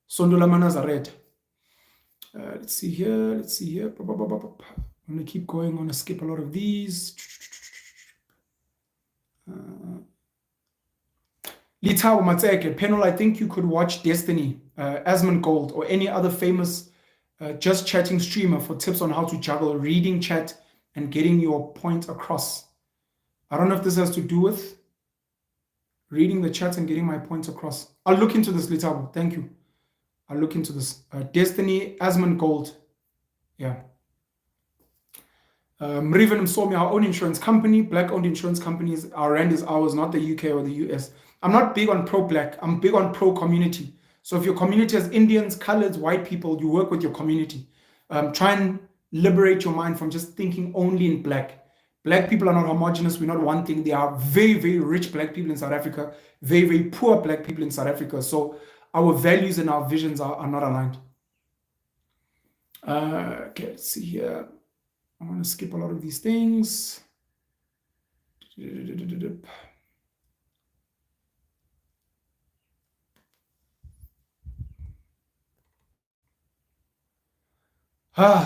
Sondola Manazaret. Let's see here. I'm going to keep going. I'm going to skip a lot of these. Litao Matseke, Penal, I think you could watch Destiny, Asmongold, or any other famous just chatting streamer for tips on how to juggle reading chat and getting your point across. I don't know if this has to do with reading the chat and getting my points across. I'll look into this, Litao. Thank you. I'll look into this. Destiny, Asmongold. Yeah. Mriven Msomi, our own insurance company, black-owned insurance companies. Our rand is ours, not the UK or the US. I'm not big on pro-black. I'm big on pro-community. So if your community has Indians, coloreds, white people, you work with your community. Try and liberate your mind from just thinking only in black. Black people are not homogenous. We're not one thing. There are very, very rich black people in South Africa, very, very poor black people in South Africa. So our values and our visions are not aligned. Okay, let's see here. I'm going to skip a lot of these things.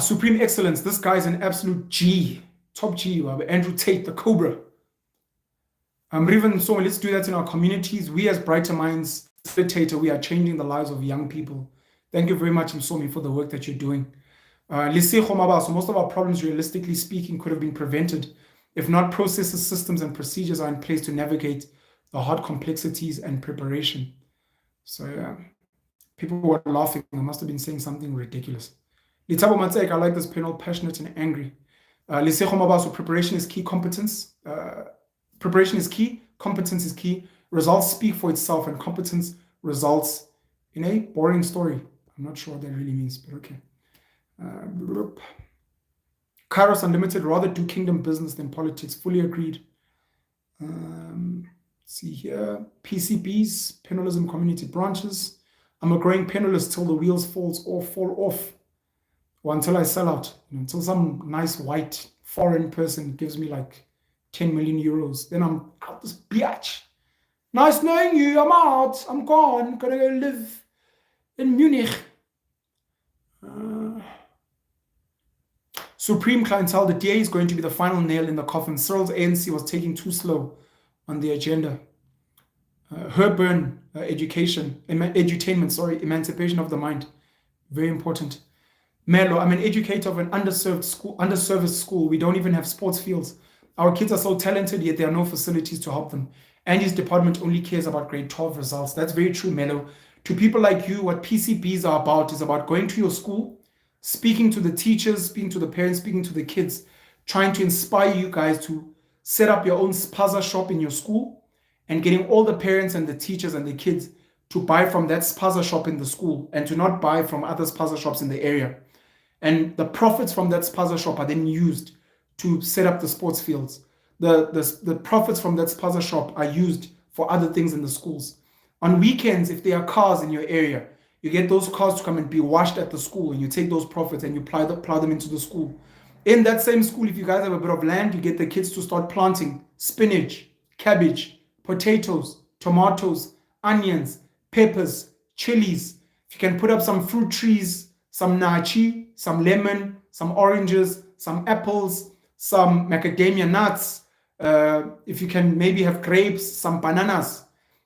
Supreme excellence. This guy's an absolute G. Top G. Andrew Tate, the Cobra. So let's do that in our communities. We as Brighter Minds, Facilitator, we are changing the lives of young people. Thank you very much, Msomi, for the work that you're doing. So most of our problems, realistically speaking, could have been prevented if not processes, systems, and procedures are in place to navigate the hard complexities and preparation. So yeah, people were laughing. I must have been saying something ridiculous. Litabo Matsek, I like this panel, passionate and angry. So preparation is key, competence. Preparation is key, competence is key. Results speak for itself, and competence results in a boring story. I'm not sure what that really means, but okay. Kairos Unlimited, rather do kingdom business than politics. Fully agreed. see here, PCBs, penalism community branches. I'm a growing penniless till the wheels fall off, or until I sell out, until some nice white foreign person gives me like 10 million euros. Then I'm out this biatch. Nice knowing you. I'm out. I'm gone. Gonna go live in Munich. Supreme clientele. The DA is going to be the final nail in the coffin. Cyril's ANC was taking too slow on the agenda. Herburn, edutainment, emancipation of the mind. Very important. Melo, I'm an educator of an underserviced school. We don't even have sports fields. Our kids are so talented, yet there are no facilities to help them. Andy's department only cares about grade 12 results. That's very true, Melo. To people like you, what PCBs are about is about going to your school, speaking to the teachers, speaking to the parents, speaking to the kids, trying to inspire you guys to set up your own spaza shop in your school and getting all the parents and the teachers and the kids to buy from that spaza shop in the school and to not buy from other spaza shops in the area. And the profits from that spaza shop are then used to set up the sports fields. The profits from that spaza shop are used for other things in the schools. On weekends, if there are cars in your area, you get those cars to come and be washed at the school, and you take those profits and you plow them into the school. In that same school, if you guys have a bit of land, you get the kids to start planting spinach, cabbage, potatoes, tomatoes, onions, peppers, chilies. If you can put up some fruit trees, some nachi, some lemon, some oranges, some apples, some macadamia nuts, if you can maybe have grapes, some bananas,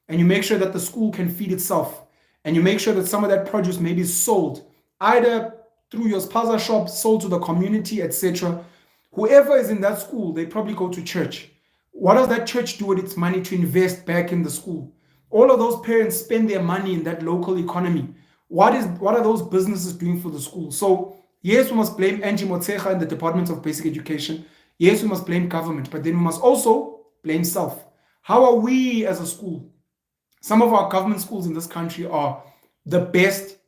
and you make sure that the school can feed itself, and you make sure that some of that produce maybe is sold either through your spaza shop, sold to the community, etc. Whoever is in that school, they probably go to church. What does that church do with its money to invest back in the school? All of those parents spend their money in that local economy. What are those businesses doing for the school? So yes, we must blame Angie Motsecha and the Department of Basic Education. Yes, we must blame government, but then we must also blame self. How are we as a school? Some of our government schools in this country are the best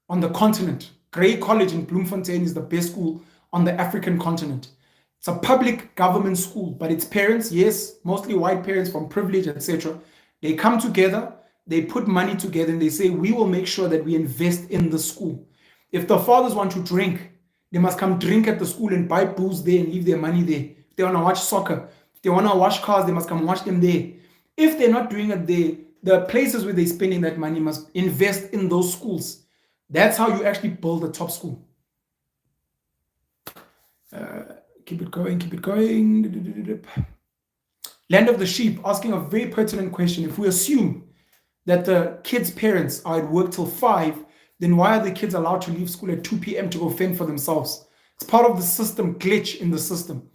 on the continent. Grey College in Bloemfontein is the best school on the African continent. It's a public government school, but its parents, yes, mostly white parents from privilege, etc., they come together, they put money together, and they say, we will make sure that we invest in the school. If the fathers want to drink, they must come drink at the school and buy booze there and leave their money there. If they want to watch soccer, if they want to wash cars, they must come watch them there. If they're not doing it there, the places where they're spending that money must invest in those schools. That's how you actually build a top school. Keep it going, keep it going. Land of the Sheep asking a very pertinent question. If we assume that the kids' parents are at work till 5, then why are the kids allowed to leave school at 2 p.m. to go fend for themselves? It's part of the system, glitch in the system.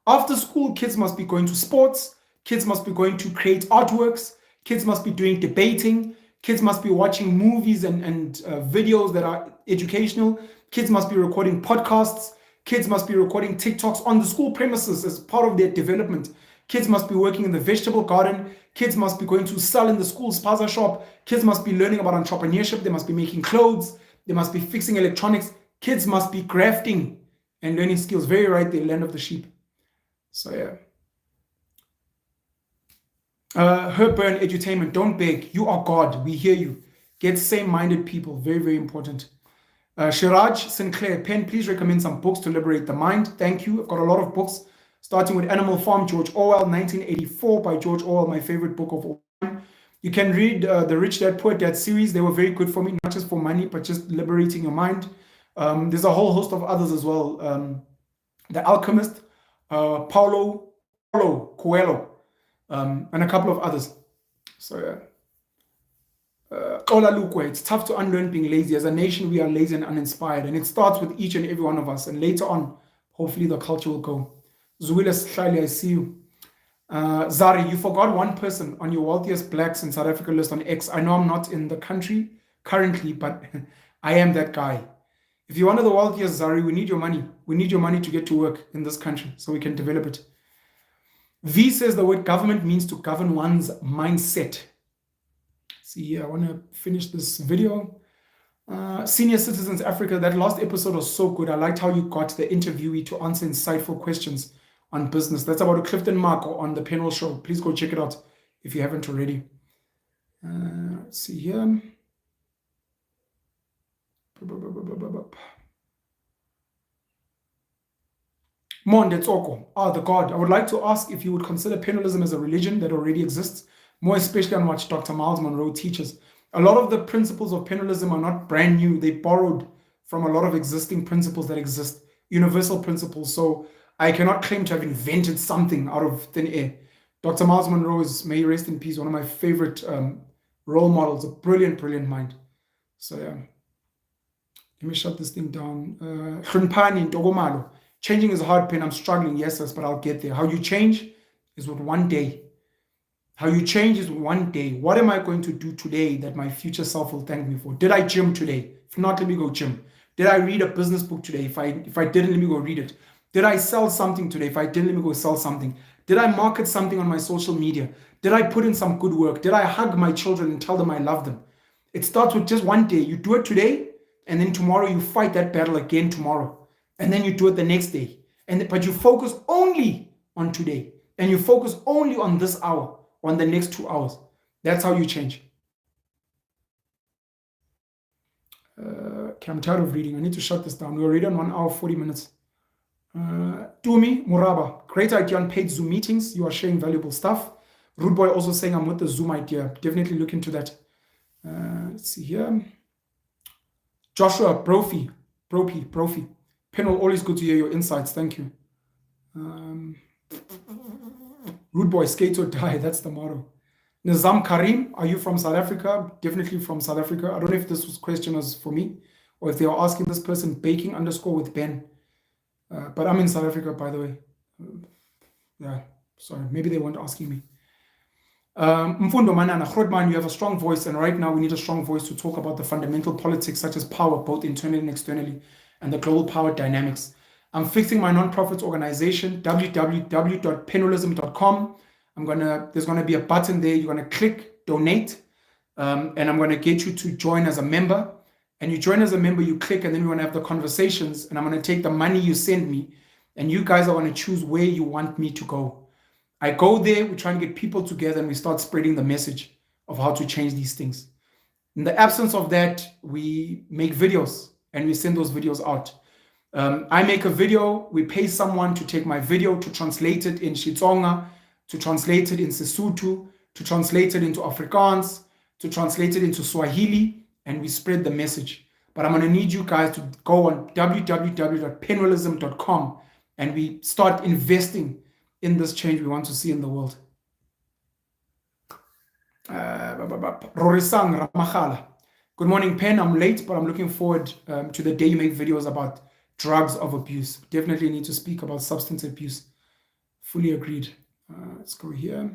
After school, kids must be going to sports, kids must be going to create artworks, kids must be doing debating, kids must be watching movies and videos that are educational, kids must be recording podcasts, kids must be recording TikToks on the school premises as part of their development. Kids must be working in the vegetable garden. Kids must be going to sell in the school spaza shop. Kids must be learning about entrepreneurship. They must be making clothes. They must be fixing electronics. Kids must be grafting and learning skills. Very right there, land of the sheep. So yeah. Herburn Edutainment, don't beg. You are God. We hear you. Get same-minded people. Very, very important. Shiraj Sinclair, Pen, please recommend some books to liberate the mind. Thank you. I've got a lot of books. Starting with Animal Farm, George Orwell, 1984 by George Orwell, my favorite book of all time. You can read the Rich Dad Poor Dad series. They were very good for me, not just for money, but just liberating your mind. There's a whole host of others as well. The Alchemist, Paulo Coelho, and a couple of others. So Ola Lukwe, it's tough to unlearn being lazy. As a nation, we are lazy and uninspired. And it starts with each and every one of us. And later on, hopefully the culture will go. Zuilas Shali, I see you. Zari, you forgot one person on your wealthiest blacks in South Africa list on X. I know I'm not in the country currently, but I am that guy. If you're one of the wealthiest, Zari, we need your money. We need your money to get to work in this country so we can develop it. V says the word government means to govern one's mindset. See, I want to finish this video. Senior Citizens Africa, that last episode was so good. I liked how you got the interviewee to answer insightful questions on business. That's about Clifton Marco on the panel show. Please go check it out. if you haven't already. Let's see here. Mondetsoko, the God. I would like to ask if you would consider penalism as a religion that already exists, more especially on what Dr. Miles Monroe teaches. A lot of the principles of penalism are not brand new. They borrowed from a lot of existing principles that exist, universal principles. So I cannot claim to have invented something out of thin air. Dr. Miles Monroe is, may he rest in peace, one of my favorite role models, a brilliant, brilliant mind. So yeah. Let me shut this thing down. Changing is hard, Pen. I'm struggling, yes, but I'll get there. How you change is with one day. How you change is one day. What am I going to do today that my future self will thank me for? Did I gym today? If not, let me go gym. Did I read a business book today? If I didn't, let me go read it. Did I sell something today? If I didn't, let me go sell something. Did I market something on my social media? Did I put in some good work? Did I hug my children and tell them I love them? It starts with just one day. You do it today, and then tomorrow you fight that battle again tomorrow. And then you do it the next day. But you focus only on today. And you focus only on this hour, on the next 2 hours. That's how you change. Okay, I'm tired of reading. I need to shut this down. We're already on 1 hour, 40 minutes. Tumi Muraba, great idea on paid Zoom meetings. You are sharing valuable stuff. Rude Boy also saying I'm with the Zoom idea. Definitely look into that. Let's see here. Joshua Brophy. Penal, always good to hear your insights. Thank you. Rude Boy, skate or die. That's the motto. Nizam Karim, are you from South Africa? Definitely from South Africa. I don't know if this question was for me or if they were asking this person baking underscore with Ben. But I'm in South Africa, by the way. Yeah, sorry. Maybe they weren't asking me. Mfundo Manana, Grootman, you have a strong voice, and right now we need a strong voice to talk about the fundamental politics such as power, both internally and externally, and the global power dynamics. I'm fixing my nonprofit organization, www.penalism.com. There's gonna be a button there. You're gonna click donate, and I'm gonna get you to join as a member. And you join as a member, you click, and then we're gonna have the conversations. And I'm gonna take the money you send me, and you guys are gonna choose where you want me to go. I go there, we try and get people together, and we start spreading the message of how to change these things. In the absence of that, we make videos and we send those videos out. I make a video, we pay someone to take my video, to translate it in Xitsonga, to translate it in Sesotho, to translate it into Afrikaans, to translate it into Swahili, and we spread the message. But I'm going to need you guys to go on www.penalism.com and we start investing in this change we want to see in the world. Rorisang Ramachala. Good morning, Pen. I'm late, but I'm looking forward to the day you make videos about drugs of abuse. Definitely need to speak about substance abuse. Fully agreed. Let's go here.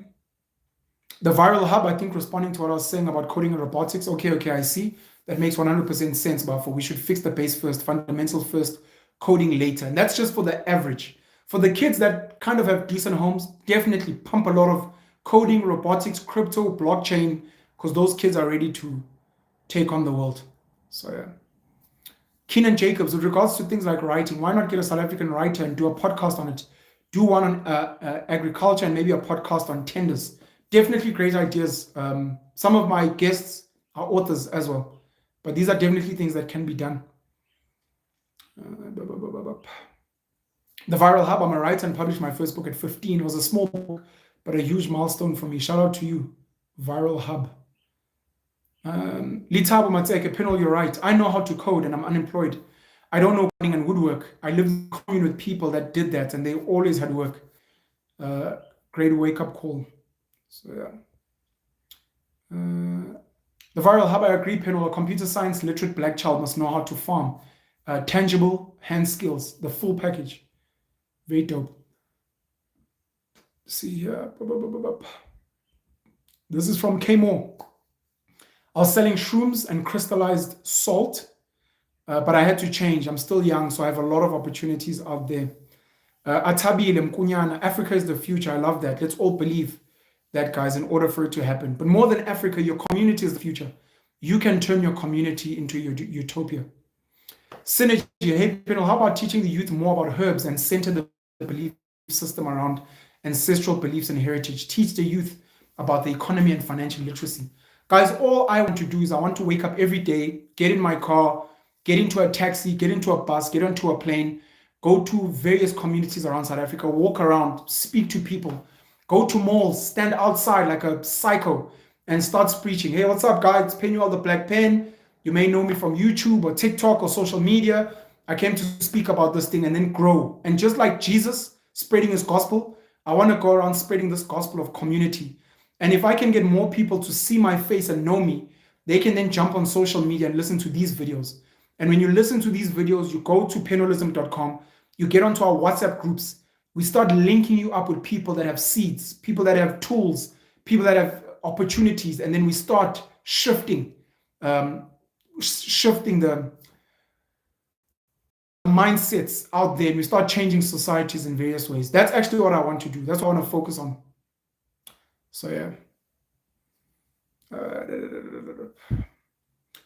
The viral hub, I think, responding to what I was saying about coding and robotics. Okay, I see. That makes 100% sense, but we should fix the base first, fundamental first, coding later. And that's just for the average. For the kids that kind of have decent homes, definitely pump a lot of coding, robotics, crypto, blockchain, because those kids are ready to take on the world. So yeah. Keenan Jacobs, with regards to things like writing, why not get a South African writer and do a podcast on it? Do one on agriculture and maybe a podcast on tenders. Definitely great ideas. Some of my guests are authors as well, but these are definitely things that can be done. The Viral Hub, I'm a writer and published my first book at 15. It was a small book, but a huge milestone for me. Shout out to you, Viral Hub. Litabo Matseke, Penal, you're right. I know how to code and I'm unemployed. I don't know coding and woodwork. I lived in a commune with people that did that and they always had work. Great wake-up call. So yeah. The Viral Hub, I agree, Penal, a computer science literate black child must know how to farm. Tangible hand skills, the full package. Very dope. See here. This is from Kmore. I was selling shrooms and crystallized salt, but I had to change. I'm still young, so I have a lot of opportunities out there. Atabile Mkunyana, Africa is the future. I love that. Let's all believe that, guys, in order for it to happen. But more than Africa, your community is the future. You can turn your community into your utopia. Synergy. Hey, Penal, how about teaching the youth more about herbs and center the belief system around ancestral beliefs and heritage? Teach the youth about the economy and financial literacy. Guys, all I want to do is I want to wake up every day, get in my car, get into a taxi, get into a bus, get onto a plane, go to various communities around South Africa, walk around, speak to people, go to malls, stand outside like a psycho and start preaching. Hey, what's up, guys? Penuel the Black Pen. You may know me from YouTube or TikTok or social media. I came to speak about this thing and then grow. And just like Jesus spreading his gospel, I want to go around spreading this gospel of community. And if I can get more people to see my face and know me, they can then jump on social media and listen to these videos. And when you listen to these videos, you go to penuelism.com, you get onto our WhatsApp groups. We start linking you up with people that have seeds, people that have tools, people that have opportunities, and then we start shifting the mindsets out there, and we start changing societies in various ways. That's actually what I want to do. That's what I want to focus on. So yeah.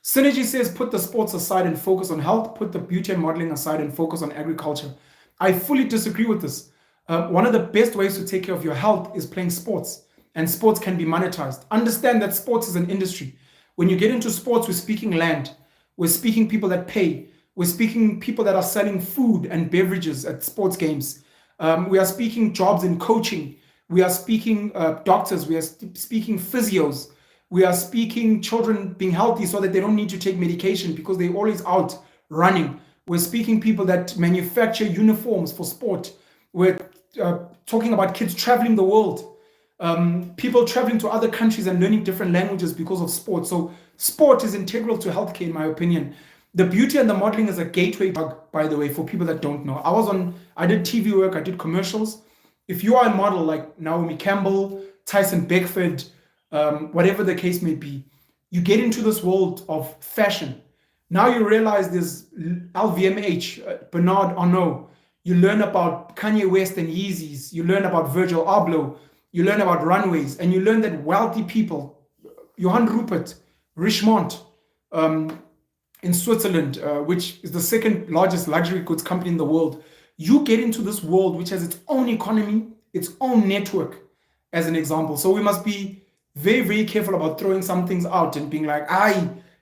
Synergy says put the sports aside and focus on health, put the beauty and modeling aside and focus on agriculture. I fully disagree with this. One of the best ways to take care of your health is playing sports, and sports can be monetized. Understand that sports is an industry. When you get into sports, we're speaking land, we're speaking people that pay, we're speaking people that are selling food and beverages at sports games. We are speaking jobs in coaching. We are speaking doctors. We are speaking physios. We are speaking children being healthy so that they don't need to take medication because they're always out running. We're speaking people that manufacture uniforms for sport. We're talking about kids traveling the world, people traveling to other countries and learning different languages because of sport. So sport is integral to healthcare, in my opinion. The beauty and the modeling is a gateway drug, by the way, for people that don't know. I did TV work, I did commercials. If you are a model like Naomi Campbell, Tyson Beckford, whatever the case may be, you get into this world of fashion. Now you realize there's LVMH, Bernard Arnault. You learn about Kanye West and Yeezys. You learn about Virgil Abloh. You learn about runways. And you learn that wealthy people, Johann Rupert, Richemont, in Switzerland, which is the second largest luxury goods company in the world, you get into this world which has its own economy, its own network, as an example. So we must be very, very careful about throwing some things out and being like,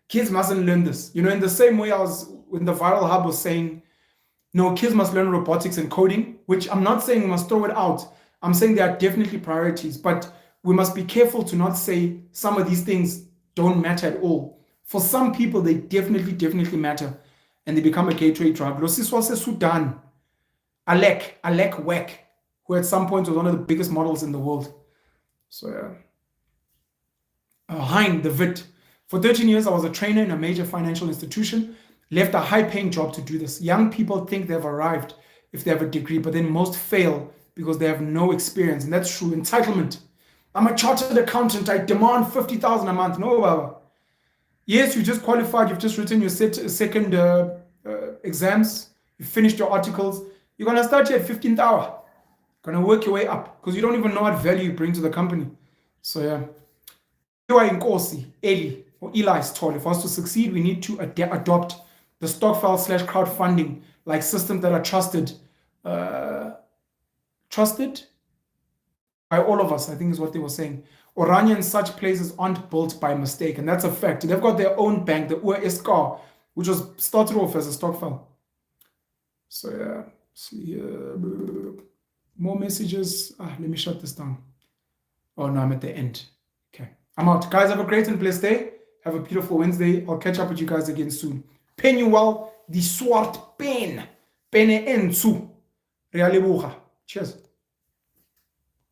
kids mustn't learn this. You know, in the same way I was, when the Viral Hub was saying, no, kids must learn robotics and coding, which I'm not saying we must throw it out. I'm saying there are definitely priorities, but we must be careful to not say some of these things don't matter at all. For some people, they definitely matter, and they become a gateway drug. Losiswa Sudan, Alec Weck, who at some point was one of the biggest models in the world. So yeah. Hein de Wit. For 13 years, I was a trainer in a major financial institution, left a high-paying job to do this. Young people think they've arrived if they have a degree, but then most fail because they have no experience. And that's true. Entitlement. I'm a chartered accountant. I demand 50,000 a month. No, Baba. Yes, you just qualified. You've just written your second exams. You finished your articles. You're going to start here at 15th hour. Going to work your way up because you don't even know what value you bring to the company. So yeah. You are in Nkosi, Eli, or Eli's told. For us to succeed, we need to adopt the stokvel/crowdfunding, like systems that are trusted by all of us, I think is what they were saying. Oranje and such places aren't built by mistake, and that's a fact. They've got their own bank, the USK, which was started off as a stokvel. So yeah, see more messages. Let me shut this down. Oh no, I'm at the end. Okay, I'm out. Guys, have a great and blessed day. Have a beautiful Wednesday. I'll catch up with you guys again soon. Penuel, die swart pen. Pene en zu. Cheers.